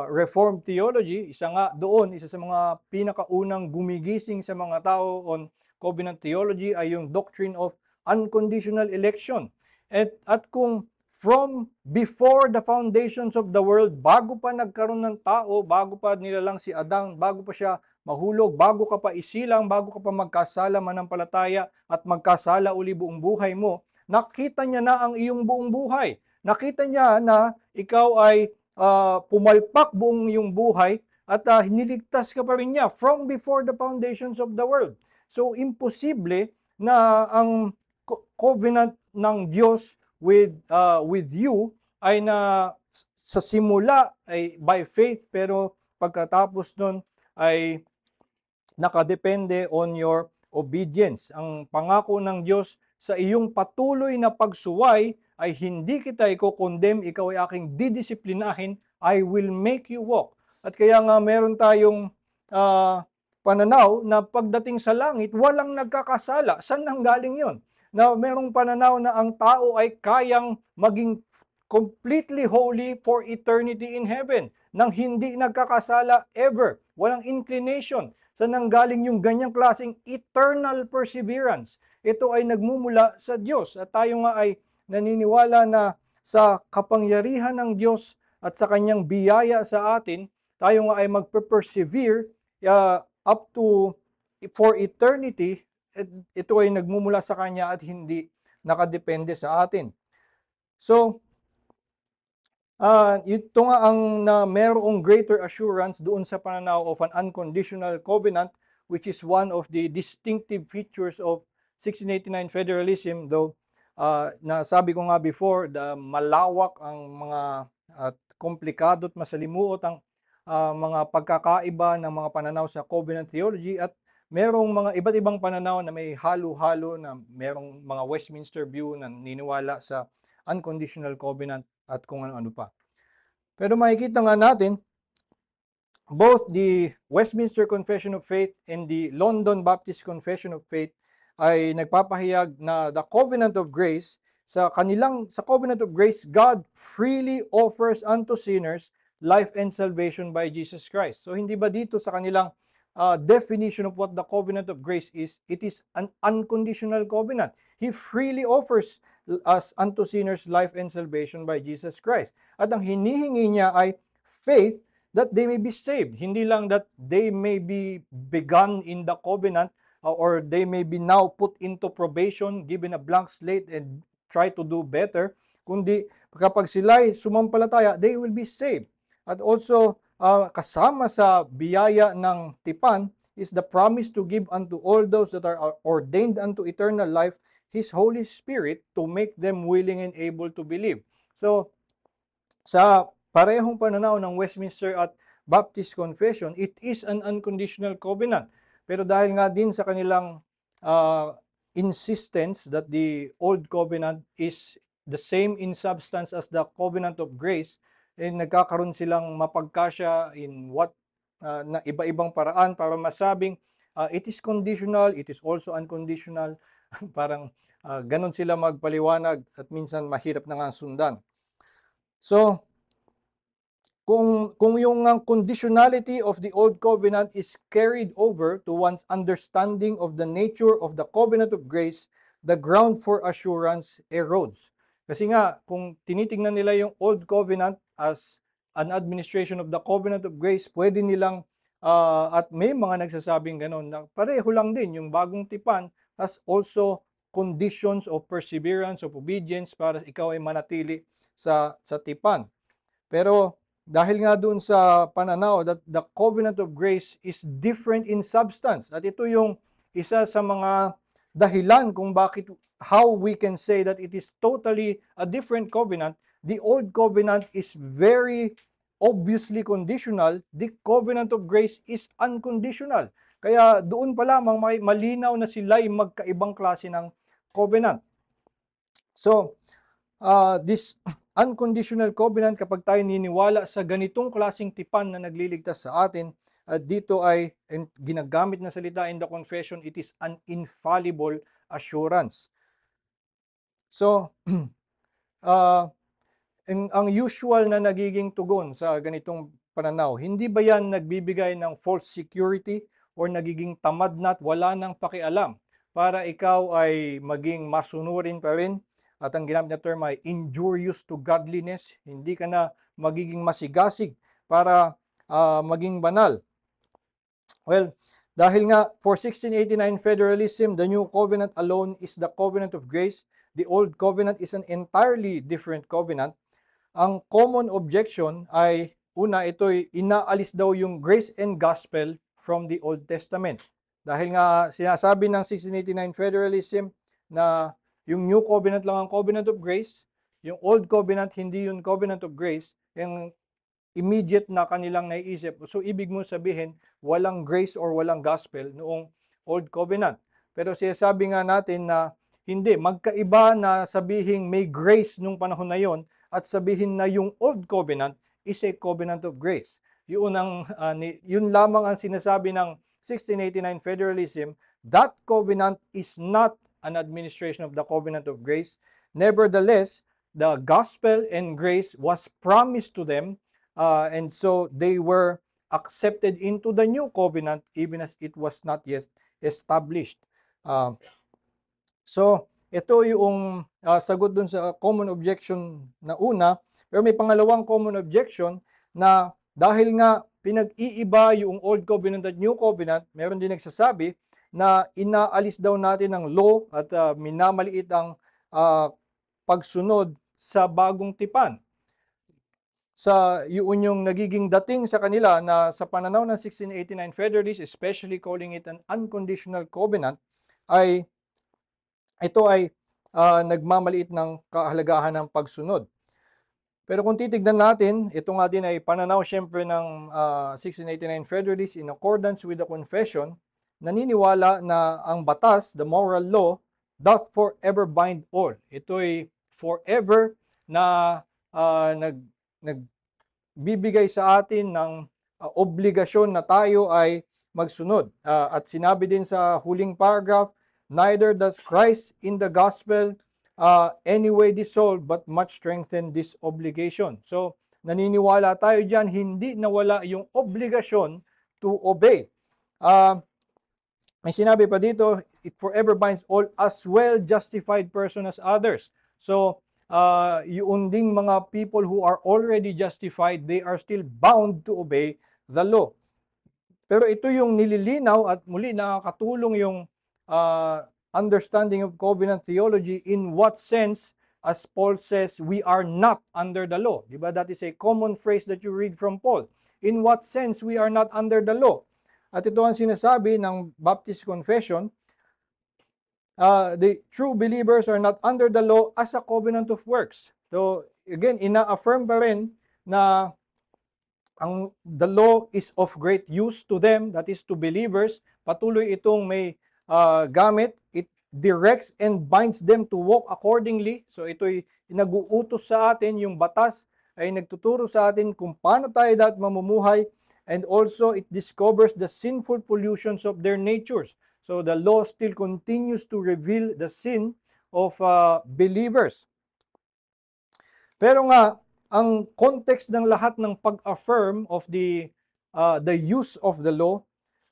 Reformed theology. Isa sa mga pinakaunang gumigising sa mga tao on covenant theology ay yung doctrine of unconditional election. At kung from before the foundations of the world, bago pa nagkaroon ng tao, bago pa nilalang si Adan, bago pa siya mahulog, bago ka pa isilang, bago ka pa magkasala manampalataya at magkasala uli buong buhay mo, nakita niya na ang iyong buong buhay. Nakita niya na ikaw ay pumalpak buong iyong buhay at niligtas ka pa rin niya from before the foundations of the world. So, imposible na ang covenant ng Diyos with you ay na sa simula ay by faith, pero pagkatapos nun ay nakadepende on your obedience. Ang pangako ng Diyos sa iyong patuloy na pagsuway ay hindi kita i-condemn, ikaw ay aking didisiplinahin, I will make you walk. At kaya nga meron tayong pananaw na pagdating sa langit, walang nagkakasala. Saan nanggaling yon? Na merong pananaw na ang tao ay kayang maging completely holy for eternity in heaven, nang hindi nagkakasala ever, walang inclination. Saan nanggaling yung ganyang klaseng eternal perseverance? Ito ay nagmumula sa Diyos, at tayo nga ay naniniwala na sa kapangyarihan ng Diyos at sa kanyang biyaya sa atin, tayo nga ay magpe-persevere up to for eternity. Ito ay nagmumula sa Kanya at hindi nakadepende sa atin. So, ito nga ang merong greater assurance doon sa pananaw of an unconditional covenant, which is one of the distinctive features of 1689 federalism, though na sabi ko nga before, malawak ang mga komplikado at masalimuot ang mga pagkakaiba ng mga pananaw sa covenant theology, at merong mga iba't ibang pananaw na may halo-halo, na merong mga Westminster view na niniwala sa unconditional covenant at kung ano-ano pa. Pero makikita nga natin, both the Westminster Confession of Faith and the London Baptist Confession of Faith ay nagpapahayag na the covenant of grace, sa covenant of grace, God freely offers unto sinners life and salvation by Jesus Christ. So hindi ba dito sa kanilang definition of what the covenant of grace is, it is an unconditional covenant. He freely offers us unto sinners life and salvation by Jesus Christ. At ang hinihingi niya ay faith that they may be saved. Hindi lang that they may be begun in the covenant or they may be now put into probation, given a blank slate and try to do better, kundi kapag sila'y sumampalataya, they will be saved. At also, kasama sa biyaya ng tipan is the promise to give unto all those that are ordained unto eternal life His Holy Spirit to make them willing and able to believe. So, sa parehong pananaw ng Westminster at Baptist Confession, it is an unconditional covenant. Pero dahil nga din sa kanilang insistence that the old covenant is the same in substance as the covenant of grace, nagkakaroon silang mapagkasya in na iba-ibang paraan para masabing it is conditional, it is also unconditional. Parang ganon sila magpaliwanag at minsan mahirap na nga sundan. So, kung yung conditionality of the old covenant is carried over to one's understanding of the nature of the covenant of grace, the ground for assurance erodes. Kasi nga, kung tinitingnan nila yung old covenant as an administration of the covenant of grace, pwede nilang, at may mga nagsasabing gano'n, na pareho lang din yung bagong tipan as also conditions of perseverance, of obedience para ikaw ay manatili sa tipan. Pero dahil nga doon sa pananaw that the covenant of grace is different in substance, at ito yung isa sa mga dahilan kung bakit, how we can say that it is totally a different covenant. The old covenant is very obviously conditional. The covenant of grace is unconditional. Kaya doon pa lamang may malinaw na sila ay magkaibang klase ng covenant. So, this unconditional covenant, kapag tayo niniwala sa ganitong klaseng tipan na nagliligtas sa atin, dito ay ginagamit na salita in the confession, it is an infallible assurance. So, ang usual na nagiging tugon sa ganitong pananaw, hindi ba yan nagbibigay ng false security or nagiging tamad na at wala nang pakialam para ikaw ay maging masunurin pa rin? At ang ginamit na term ay injurious to godliness. Hindi ka na magiging masigasig para maging banal. Well, dahil nga for 1689 federalism, the new covenant alone is the covenant of grace. The old covenant is an entirely different covenant. Ang common objection ay, una, ito'y inaalis daw yung grace and gospel from the Old Testament. Dahil nga sinasabi ng 1689 federalism na yung new covenant lang ang covenant of grace, yung old covenant hindi yung covenant of grace, yung immediate na kanilang naiisip. So ibig mo sabihin, walang grace or walang gospel noong old covenant. Pero sinasabi nga natin na hindi, magkaiba na sabihin may grace nung panahon na yon at sabihin na yung old covenant is a covenant of grace. Yun lamang ang sinasabi ng 1689 federalism, that covenant is not an administration of the covenant of grace. Nevertheless, the gospel and grace was promised to them, and so they were accepted into the new covenant even as it was not yet established. So, ito yung sagot dun sa common objection na una. Pero may pangalawang common objection na dahil nga pinag-iiba yung old covenant at new covenant, meron din nagsasabi na inaalis daw natin ang law at minamaliit ang pagsunod sa bagong tipan. Sa yun yung nagiging dating sa kanila na sa pananaw ng 1689 Federalists, especially calling it an unconditional covenant, ay ito ay nagmamaliit ng kahalagahan ng pagsunod. Pero kung titignan natin, ito nga din ay pananaw siyempre ng 1689 Federalists in accordance with the confession, naniniwala na ang batas, the moral law, doth forever bind all. Ito ay forever na nagbibigay sa atin ng obligasyon na tayo ay magsunod. At sinabi din sa huling paragraph, neither does Christ in the gospel anyway dissolve but much strengthen this obligation. So, naniniwala tayo dyan, hindi nawala yung obligasyon to obey. May sinabi pa dito, it forever binds all as well justified person as others. So, yung ding mga people who are already justified, they are still bound to obey the law. Pero ito yung nililinaw at muli nakakatulong yung understanding of covenant theology. In what sense, as Paul says, we are not under the law. Diba? That is a common phrase that you read from Paul. In what sense we are not under the law? At ito ang sinasabi ng Baptist Confession, the true believers are not under the law as a covenant of works. So again, ina-affirm pa rin na the law is of great use to them, that is to believers, patuloy itong may gamit. It directs and binds them to walk accordingly. So ito'y nag-uutos sa atin, yung batas ay nagtuturo sa atin kung paano tayo dapat mamumuhay, and also it discovers the sinful pollutions of their natures. So the law still continues to reveal the sin of believers. Pero nga, ang context ng lahat ng pag-affirm of the use of the law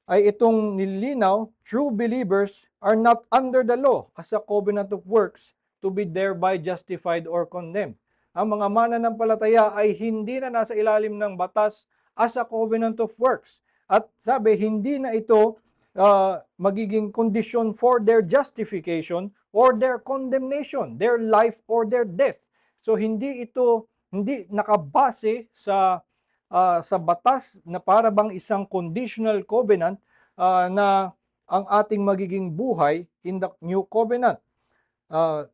ay itong nilinaw, true believers are not under the law as a covenant of works to be thereby justified or condemned. Ang mga mananampalataya ay hindi na nasa ilalim ng batas as a covenant of works. At sabi, hindi na ito magiging condition for their justification or their condemnation, their life or their death. So hindi nakabase sa batas na para bang isang conditional covenant na ang ating magiging buhay in the new covenant.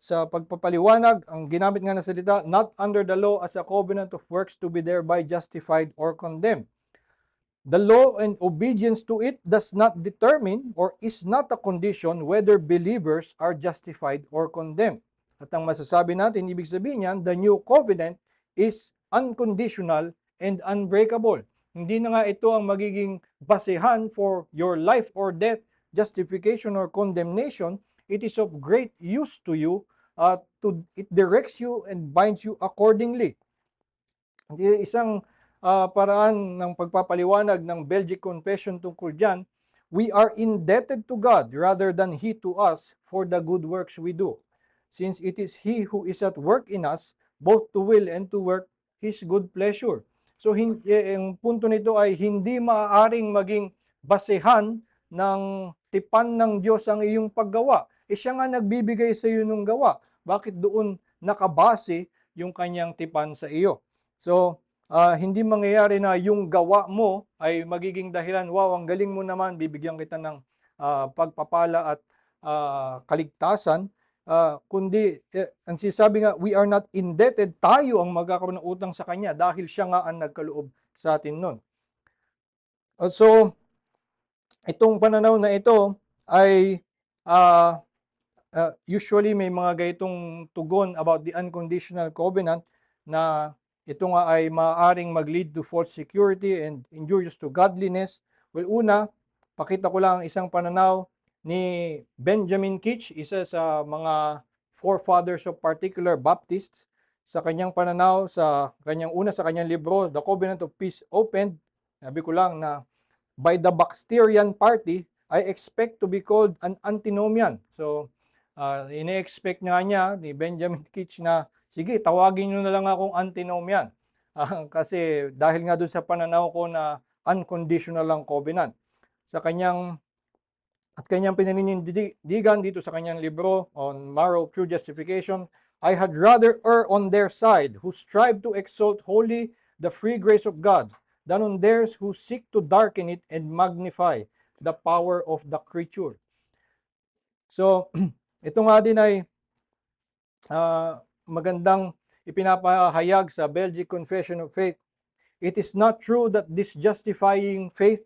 Sa pagpapaliwanag, ang ginamit nga na salita, not under the law as a covenant of works to be thereby justified or condemned. The law and obedience to it does not determine or is not a condition whether believers are justified or condemned. At ang masasabi natin, ibig sabihin niyan, the new covenant is unconditional and unbreakable. Hindi na nga ito ang magiging basehan for your life or death, justification or condemnation. It is of great use to you. It directs you and binds you accordingly. Isang paraan ng pagpapaliwanag ng Belgic Confession tungkol dyan, we are indebted to God rather than He to us for the good works we do, since it is He who is at work in us, both to will and to work His good pleasure. So, ang punto nito ay hindi maaaring maging basehan ng tipan ng Diyos ang iyong paggawa. Siya nga nagbibigay sa iyo ng gawa. Bakit doon nakabase yung kanyang tipan sa iyo? So, hindi mangyayari na yung gawa mo ay magiging dahilan, wow, ang galing mo naman, bibigyan kita ng pagpapala at kaligtasan. Kundi, ang sinasabi nga, we are not indebted, tayo ang magkakaroon ng utang sa Kanya dahil siya nga ang nagkaloob sa atin nun. So, itong pananaw na ito ay usually may mga gaytong tugon about the unconditional covenant na ito nga ay maaaring mag-lead to false security and injurious to godliness. Well, una, pakita ko lang isang pananaw ni Benjamin Keach, isa sa mga forefathers of particular Baptists. Sa kanyang pananaw, sa kanyang libro, The Covenant of Peace Opened, sabi ko lang na by the Baxterian party, I expect to be called an antinomian. So, ine-expect nga niya ni Benjamin Keach na, sige, tawagin nyo na lang akong antinomian. Kasi dahil nga doon sa pananaw ko na unconditional ang covenant. Kanyang pinanindigan dito sa kanyang libro on Marrow of True Justification, I had rather err on their side who strive to exalt wholly the free grace of God than on theirs who seek to darken it and magnify the power of the creature. So, ito nga din ay magandang ipinapahayag sa Belgic Confession of Faith. It is not true that this justifying faith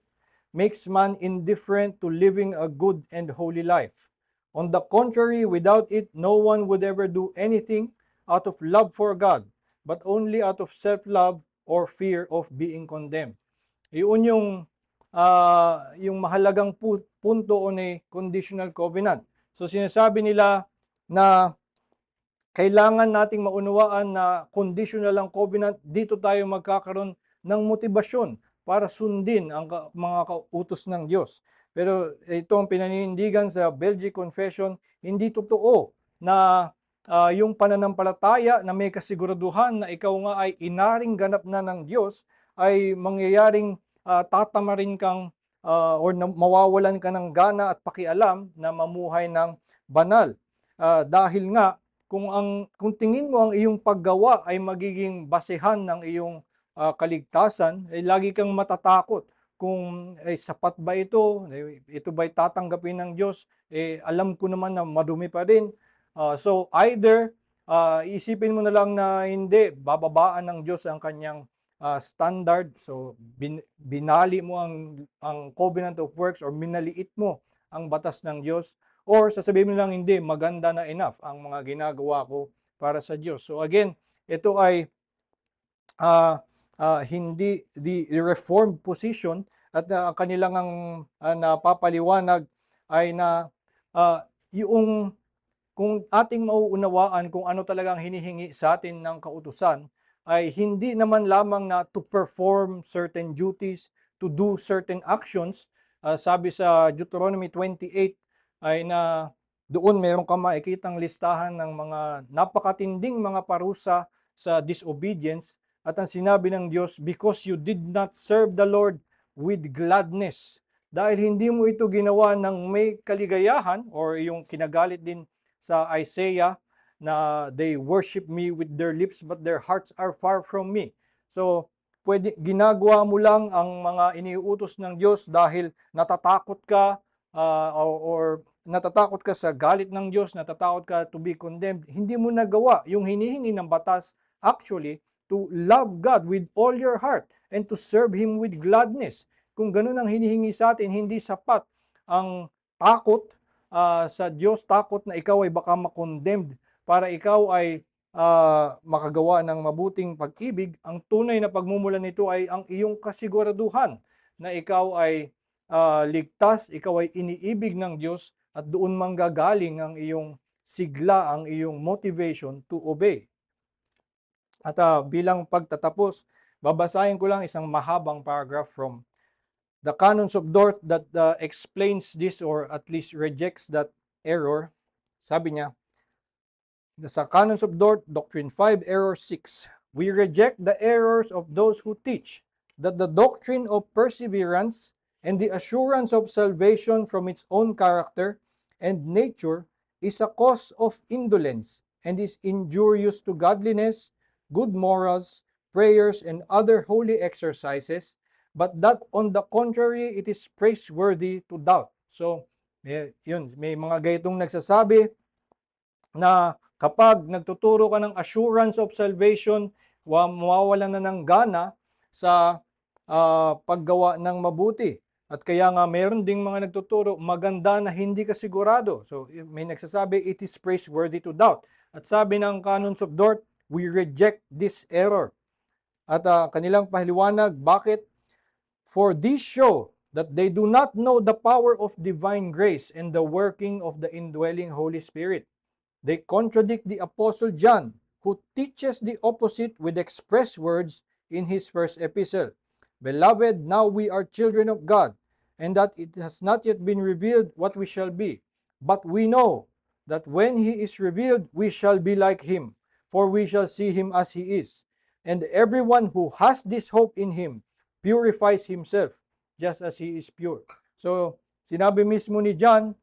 makes man indifferent to living a good and holy life. On the contrary, without it, no one would ever do anything out of love for God, but only out of self-love or fear of being condemned. Iyon yung mahalagang punto o ni conditional covenant. So sinasabi nila na kailangan nating maunawaan na conditional ang covenant, dito tayo magkakaroon ng motibasyon para sundin ang mga kautos ng Diyos. Pero itong pinanindigan sa Belgic Confession, hindi totoo na yung pananampalataya na may kasiguraduhan na ikaw nga ay inaring ganap na ng Diyos ay mangyayaring tatamarin kang or mawawalan ka ng gana at pakialam na mamuhay ng banal. Dahil nga, kung tingin mo ang iyong paggawa ay magiging basehan ng iyong kaligtasan, ay lagi kang matatakot kung sapat ba ito ba'y tatanggapin ng Diyos, alam ko naman na madumi pa rin. So either isipin mo na lang na hindi, bababaan ng Diyos ang kanyang standard. So binali mo ang covenant of works or minaliit mo ang batas ng Diyos, or sasabihin mo lang hindi, maganda na enough ang mga ginagawa ko para sa Diyos. So again, ito ay hindi the reformed position, at ang kanilang napapaliwanag ay na yung kung ating mauunawaan kung ano talagang hinihingi sa atin ng kautusan, ay hindi naman lamang na to perform certain duties, to do certain actions. Sabi sa Deuteronomy 28 ay na doon meron ka makikitang listahan ng mga napakatinding mga parusa sa disobedience. At ang sinabi ng Diyos, because you did not serve the Lord with gladness. Dahil hindi mo ito ginawa ng may kaligayahan, or yung kinagalit din sa Isaiah na they worship me with their lips but their hearts are far from me. So, ginagawa mo lang ang mga iniuutos ng Diyos dahil natatakot ka or natatakot ka sa galit ng Diyos, natatakot ka to be condemned. Hindi mo nagawa yung hinihingi ng batas, actually, to love God with all your heart and to serve Him with gladness. Kung ganun ang hinihingi sa atin, hindi sapat ang takot sa Diyos, takot na ikaw ay baka makondemned para ikaw ay makagawa ng mabuting pag-ibig. Ang tunay na pagmumulan nito ay ang iyong kasiguraduhan na ikaw ay ligtas, ikaw ay iniibig ng Diyos, at doon manggagaling ang iyong sigla, ang iyong motivation to obey. At bilang pagtatapos, babasahin ko lang isang mahabang paragraph from the Canons of Dort that explains this, or at least rejects that error. Sabi niya, sa Canons of Dort, Doctrine 5, Error 6, we reject the errors of those who teach that the doctrine of perseverance and the assurance of salvation from its own character and nature is a cause of indolence and is injurious to godliness, good morals, prayers, and other holy exercises, but that on the contrary, it is praiseworthy to doubt. So, may mga gaytong nagsasabi na kapag nagtuturo ka ng assurance of salvation, mawawalan na ng gana sa paggawa ng mabuti. At kaya nga mayroon ding mga nagtuturo, maganda na hindi ka sigurado. So may nagsasabi, it is praiseworthy to doubt. At sabi ng Canons of Dort, we reject this error. At kanilang pahiliwanag, bakit? For these show that they do not know the power of divine grace and the working of the indwelling Holy Spirit. They contradict the Apostle John, who teaches the opposite with express words in his first epistle. Beloved, now we are children of God, and that it has not yet been revealed what we shall be. But we know that when he is revealed, we shall be like him, for we shall see him as he is. And everyone who has this hope in him purifies himself, just as he is pure. So, sinabi mismo ni John,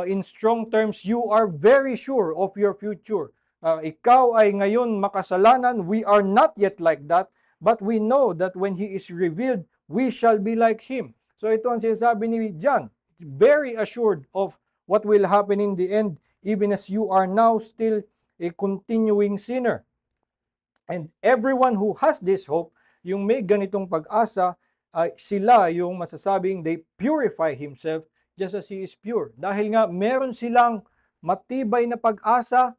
in strong terms, you are very sure of your future. Ikaw ay ngayon makasalanan, we are not yet like that, but we know that when He is revealed, we shall be like Him. So ito ang sinasabi ni John, very assured of what will happen in the end, even as you are now still a continuing sinner. And everyone who has this hope, yung may ganitong pag-asa, sila yung masasabing they purify himself just as he is pure. Dahil nga meron silang matibay na pag-asa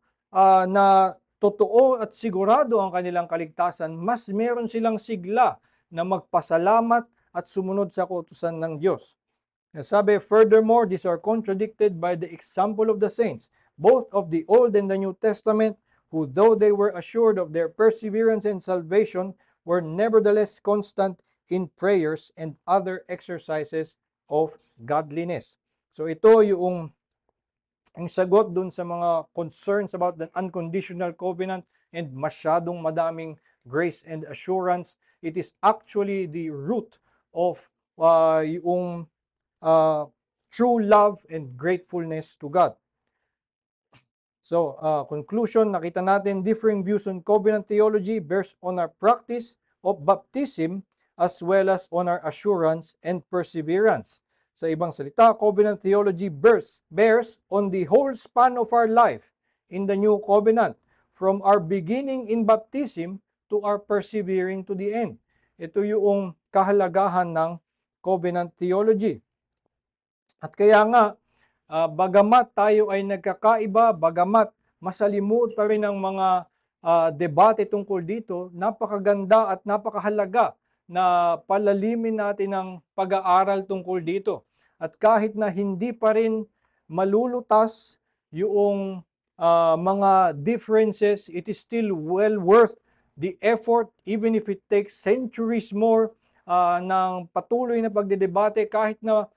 na totoo at sigurado ang kanilang kaligtasan, mas meron silang sigla na magpasalamat at sumunod sa kautusan ng Diyos. Sabi, furthermore, these are contradicted by the example of the saints, both of the Old and the New Testament, who though they were assured of their perseverance and salvation, were nevertheless constant in prayers and other exercises of godliness. So ito yung ang sagot dun sa mga concerns about the unconditional covenant and masyadong madaming grace and assurance. It is actually the root of yung true love and gratefulness to God. So, conclusion, nakita natin differing views on covenant theology based on our practice of baptism as well as on our assurance and perseverance. Sa ibang salita, covenant theology bears on the whole span of our life in the new covenant, from our beginning in baptism to our persevering to the end. ito yung kahalagahan ng covenant theology. At kaya nga, bagamat tayo ay nagkakaiba, bagamat masalimuot pa rin ang mga debate tungkol dito, napakaganda at napakahalaga na palalimin natin ang pag-aaral tungkol dito. At kahit na hindi pa rin malulutas yung mga differences, it is still well worth the effort even if it takes centuries more ng patuloy na pagdedebate kahit na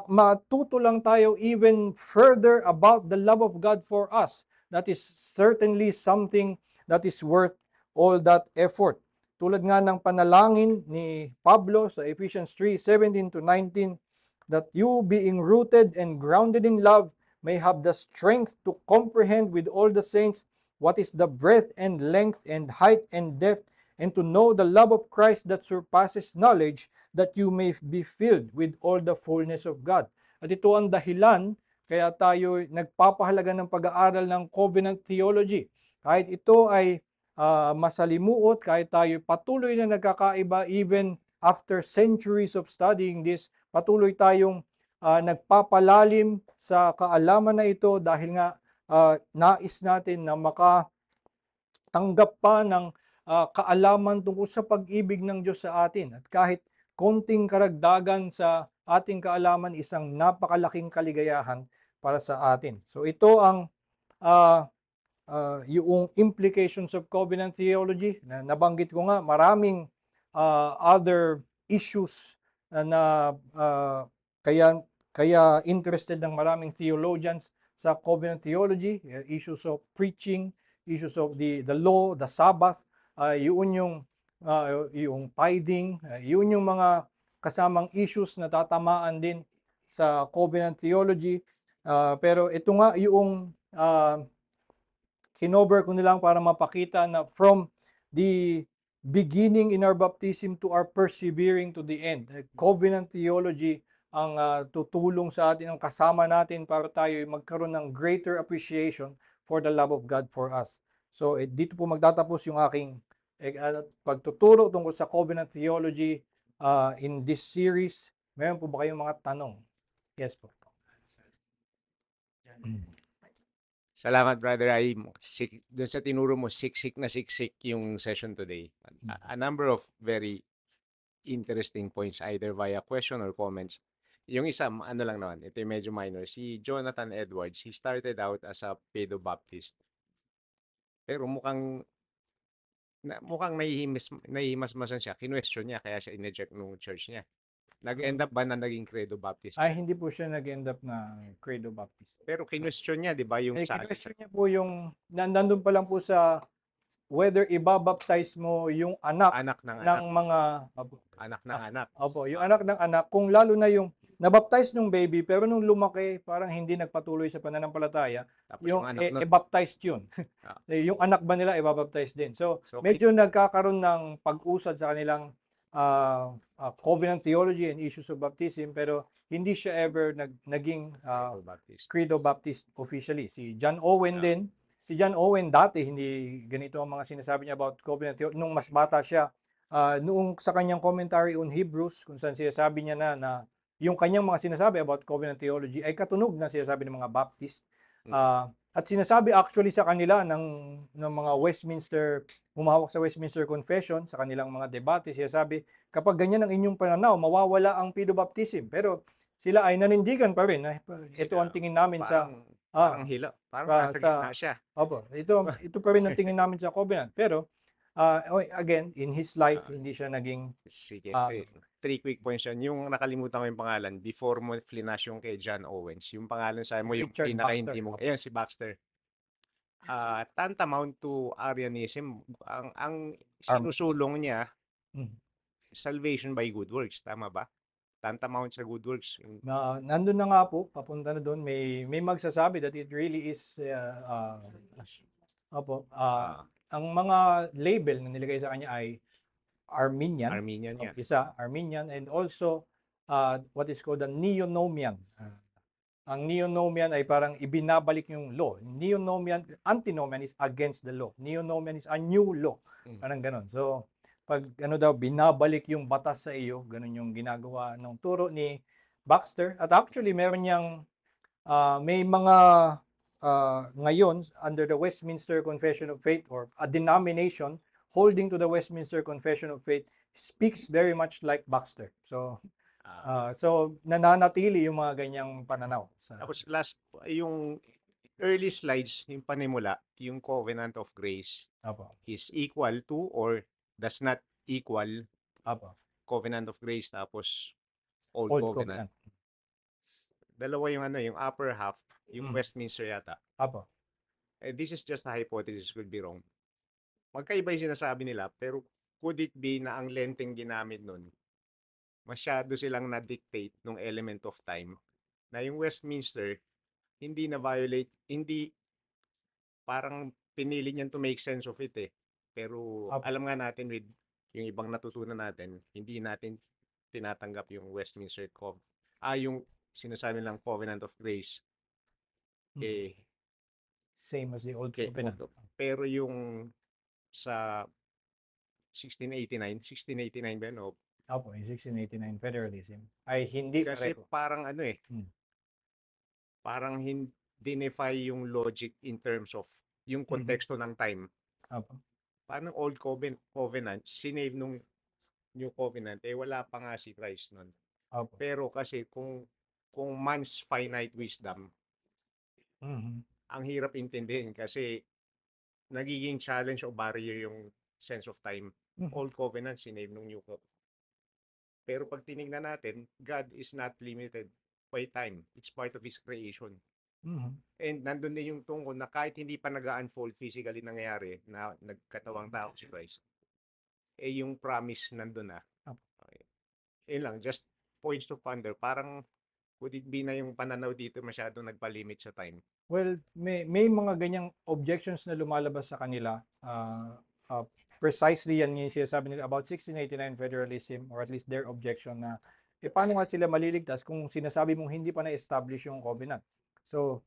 matuto lang tayo even further about the love of God for us. That is certainly something that is worth all that effort. Tulad nga ng panalangin ni Pablo sa Ephesians 3:17-19, that you being rooted and grounded in love may have the strength to comprehend with all the saints what is the breadth and length and height and depth, and to know the love of Christ that surpasses knowledge, that you may be filled with all the fullness of God. At ito ang dahilan kaya tayo nagpapahalaga ng pag-aaral ng covenant theology. Kahit ito ay masalimuot, kahit tayo patuloy na nagkakaiba, even after centuries of studying this, patuloy tayong nagpapalalim sa kaalaman na ito dahil nga nais natin na makatanggap pa ng kaalaman tungkol sa pag-ibig ng Diyos sa atin. At kahit konting karagdagan sa ating kaalaman, isang napakalaking kaligayahan para sa atin. So ito ang yung implications of covenant theology. Nabanggit ko nga, maraming other issues na kaya interested ng maraming theologians sa covenant theology, issues of preaching, issues of the law, the Sabbath, yung tithing, yun yung mga kasamang issues na tatamaan din sa covenant theology. Pero ito nga yung kinover ko nilang para mapakita na from the beginning in our baptism to our persevering to the end. Covenant theology ang tutulong sa atin, ang kasama natin para tayo magkaroon ng greater appreciation for the love of God for us. So dito po magtatapos yung aking pagtuturo tungkol sa covenant theology in this series. Meron po ba kayong mga tanong? Yes po. Salamat, Brother Ai. Doon sa tinuro mo, siksik yung session today. A number of very interesting points, either via question or comments. Yung isa, ano lang naman, ito yung medyo minor. Si Jonathan Edwards, he started out as a pedo-baptist. Pero mukhang nahihimas-masan siya. Kinwestiyon niya, kaya siya ineject nung church niya. Nag-end up ba na naging Credo Baptist? Ay, hindi po siya nag-end up na Credo Baptist. Pero kinwestiyon niya, di ba, yung sa Kinwestiyon niya po yung, nandun pa lang po sa whether ibabaptize mo yung anak ng mga anak ng anak. Opo, yung anak ng anak, kung lalo na yung nabaptize nung baby, pero nung lumaki, parang hindi nagpatuloy sa pananampalataya, Tapos yung anak nun, baptized yun. Yung anak ba nila ibabaptize din. So medyo nagkakaroon ng pag-usad sa kanilang covenant theology and issues of baptism, pero hindi siya ever naging Credo Baptist officially. Si John Owen din, si John Owen dati, hindi ganito ang mga sinasabi niya about covenant theology. Nung mas bata siya, noong sa kanyang commentary on Hebrews, kung saan sinasabi niya na yung kanyang mga sinasabi about covenant theology ay katunog na sinasabi ng mga Baptist. At sinasabi actually sa kanila ng mga Westminster, humahawak sa Westminster Confession, sa kanilang mga debate, sinasabi, kapag ganyan ang inyong pananaw, mawawala ang pedo-baptism. Pero sila ay nanindigan pa rin. Ito ang tingin namin parang hila. Parang nasa gitna siya. Opo, ito pa rin ang tingin namin sa covenant. Pero again, in his life, hindi siya naging... Sige, three quick points yan. Yung nakalimutan ko yung pangalan, before mo flinash yung kay John Owens, yung pangalan sa mo, yung pinaka-hindi mo. Ayun, si Baxter. Tantamount to Arianism, ang sinusulong niya, salvation by good works. Tama ba? Tantamount sa good works. Nandun na nga po, papunta na doon. May magsasabi that it really is... ang mga label na nilagay sa kanya ay Arminian. Isa, Arminian, and also what is called the Neo-Nomian. Ang Neo-Nomian ay parang ibinabalik yung law. Neo-Nomian, antinomian is against the law. Neo-Nomian is a new law. Parang ganon. So, pag ano daw, binabalik yung batas sa iyo, ganun yung ginagawa ng turo ni Baxter. At actually, meron niyang, may mga, ngayon, under the Westminster Confession of Faith, or a denomination holding to the Westminster Confession of Faith, speaks very much like Baxter. So, nananatili yung mga ganyang pananaw. Tapos last, yung early slides, yung panimula, yung Covenant of Grace Apo, is equal to or does not equal apo, Covenant of Grace tapos Old Old Covenant. Covenant. Dalawa yung ano, yung upper half, yung Westminster yata. Apo. This is just a hypothesis, could be wrong. Magkaiba yung sinasabi nila, pero could it be na ang lenteng ginamit nun, masyado silang na-dictate nung element of time, na yung Westminster, hindi na-violate, hindi, parang pinili niyan to make sense of it eh. Pero Apo. alam nga natin with yung ibang natutunan natin, hindi natin tinatanggap yung Westminster yung sinasabi lang Covenant of Grace, eh, Same as the Old okay, Covenant. pero yung sa 1689 ba yun? O, Apo, yung 1689 federalism ay hindi kasi pareho. parang ano eh, parang dinefy yung logic in terms of yung konteksto ng time. Apo. Paano Old Covenant, sinave nung New Covenant, eh wala pa nga si Christ nun. Apo. Pero kasi kung man's finite wisdom, ang hirap intindihin kasi nagiging challenge o barrier yung sense of time. Old Covenant, sinave nung New Covenant. Pero pag tinignan natin, God is not limited by time. It's part of His creation. And nandun din yung tungkol na kahit hindi pa nag-unfold physically nangyayari na nagkatawang tao si Christ, eh yung promise nandun na. Okay. Yun lang, just points to ponder. Parang would it be na yung pananaw dito masyadong nagpa-limit sa time? Well, may mga ganyang objections na lumalabas sa kanila. Precisely yan yung sinasabi nila about 1689 federalism, or at least their objection na paano nga sila maliligtas kung sinasabi mong hindi pa na-establish yung covenant. So,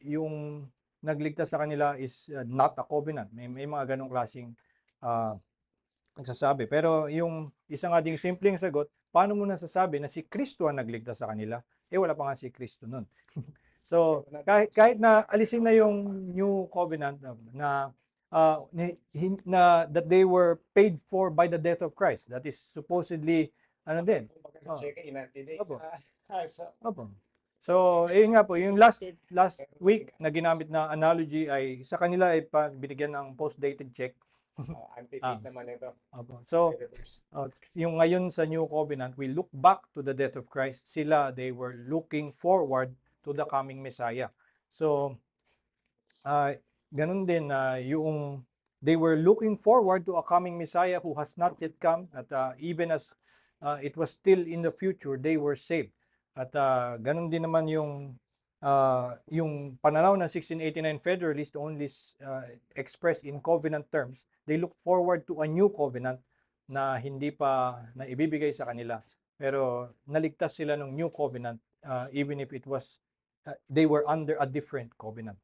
yung nagligtas sa kanila is not a covenant. May mga ganong klaseng nagsasabi. Pero yung isang ating simpleng sagot, paano mo nasasabi na si Kristo ang nagligtas sa kanila? Wala pa nga si Kristo nun. So, kahit na alisin na yung New Covenant na that they were paid for by the death of Christ. That is supposedly, ano din. Opo. So, yun nga po, yung last week na ginamit na analogy ay sa kanila ay binigyan ng post-dated check. Antidate naman ito. So, yung ngayon sa New Covenant, we look back to the death of Christ. Sila, they were looking forward to the coming Messiah. So, ganun din na yung they were looking forward to a coming Messiah who has not yet come, at even as it was still in the future, they were saved. At ganun din naman yung pananaw ng 1689 Federalist only expressed in covenant terms. They look forward to a new covenant na hindi pa na ibibigay sa kanila. Pero naligtas sila ng new covenant even if it was they were under a different covenant.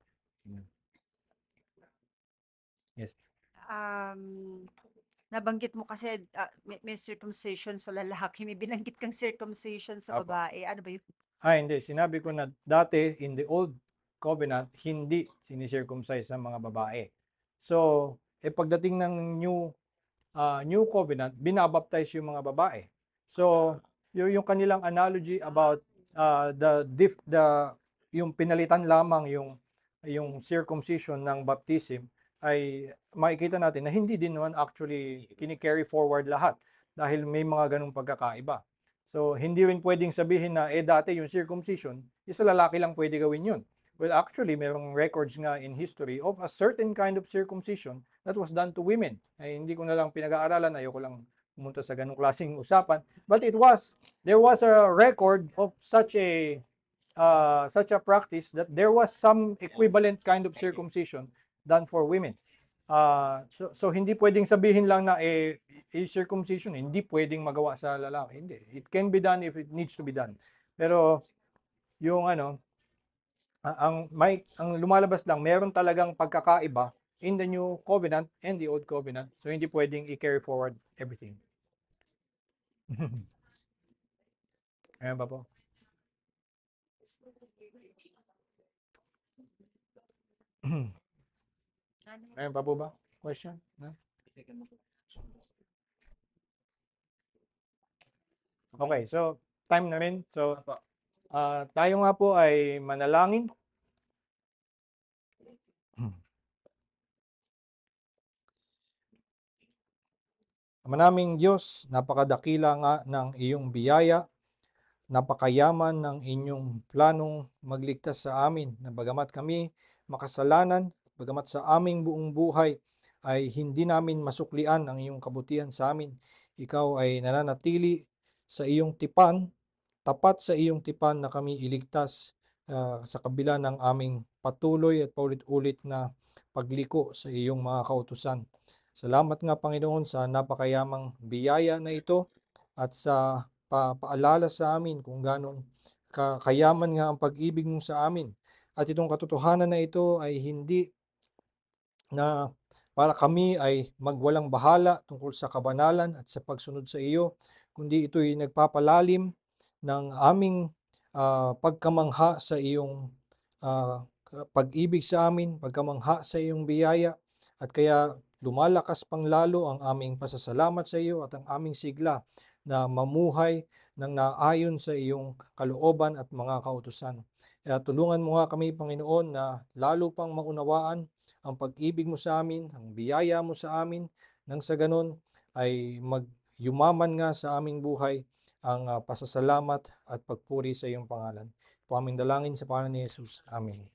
Yes. Nabanggit mo kasi may circumcision sa lalaki, may binanggit kang circumcision sa Apo. babae. Ano ba yun? Hindi. Sinabi ko na dati in the old covenant, hindi sinicircumcise ang mga babae. So, pagdating ng new covenant, binabaptize yung mga babae. So, yung kanilang analogy about yung pinalitan lamang yung circumcision ng baptism ay makikita natin na hindi din naman actually kini-carry forward lahat dahil may mga ganung pagkakaiba. So, hindi rin pwedeng sabihin na dati yung circumcision, sa lalaki lang pwede gawin yun. Well, actually, merong records nga in history of a certain kind of circumcision that was done to women. Hindi ko na lang pinag-aaralan, ayoko lang pumunta sa ganung klaseng usapan. But there was a record of such a practice that there was some equivalent kind of circumcision done for women. So hindi pwedeng sabihin lang na circumcision hindi pwedeng magawa sa lalaki. Hindi. It can be done if it needs to be done. Pero yung ang lumalabas lang, meron talagang pagkakaiba in the new covenant and the old covenant. So hindi pwedeng i-carry forward everything. Ayan ba po? Ayan pa po ba? Question? No? Okay, so time na rin. So tayo nga po ay manalangin. Ama naming Diyos, napakadakila nga ng iyong biyaya, napakayaman ng inyong planong magligtas sa amin, na bagamat kami makasalanan, bagamat sa aming buong buhay ay hindi namin masuklian ang iyong kabutihan sa amin. Ikaw ay nananatili sa iyong tipan, tapat sa iyong tipan na kami iligtas sa kabila ng aming patuloy at paulit-ulit na pagliko sa iyong mga kautusan. Salamat nga Panginoon sa napakayamang biyaya na ito at sa paalala sa amin kung ganong kayaman nga ang pag-ibig mo sa amin. At itong katotohanan na ito ay hindi na para kami ay magwalang bahala tungkol sa kabanalan at sa pagsunod sa iyo, kundi ito'y nagpapalalim ng aming pagkamangha sa iyong pag-ibig sa amin, pagkamangha sa iyong biyaya, at kaya lumalakas pang lalo ang aming pasasalamat sa iyo at ang aming sigla na mamuhay ng naayon sa iyong kalooban at mga kautusan. Kaya tulungan mo nga kami, Panginoon, na lalo pang maunawaan ang pag-ibig mo sa amin, ang biyaya mo sa amin, nang sa ganon ay magyumaman nga sa aming buhay ang pasasalamat at pagpuri sa iyong pangalan. Po aming dalangin sa pangalan ni Jesus. Amen.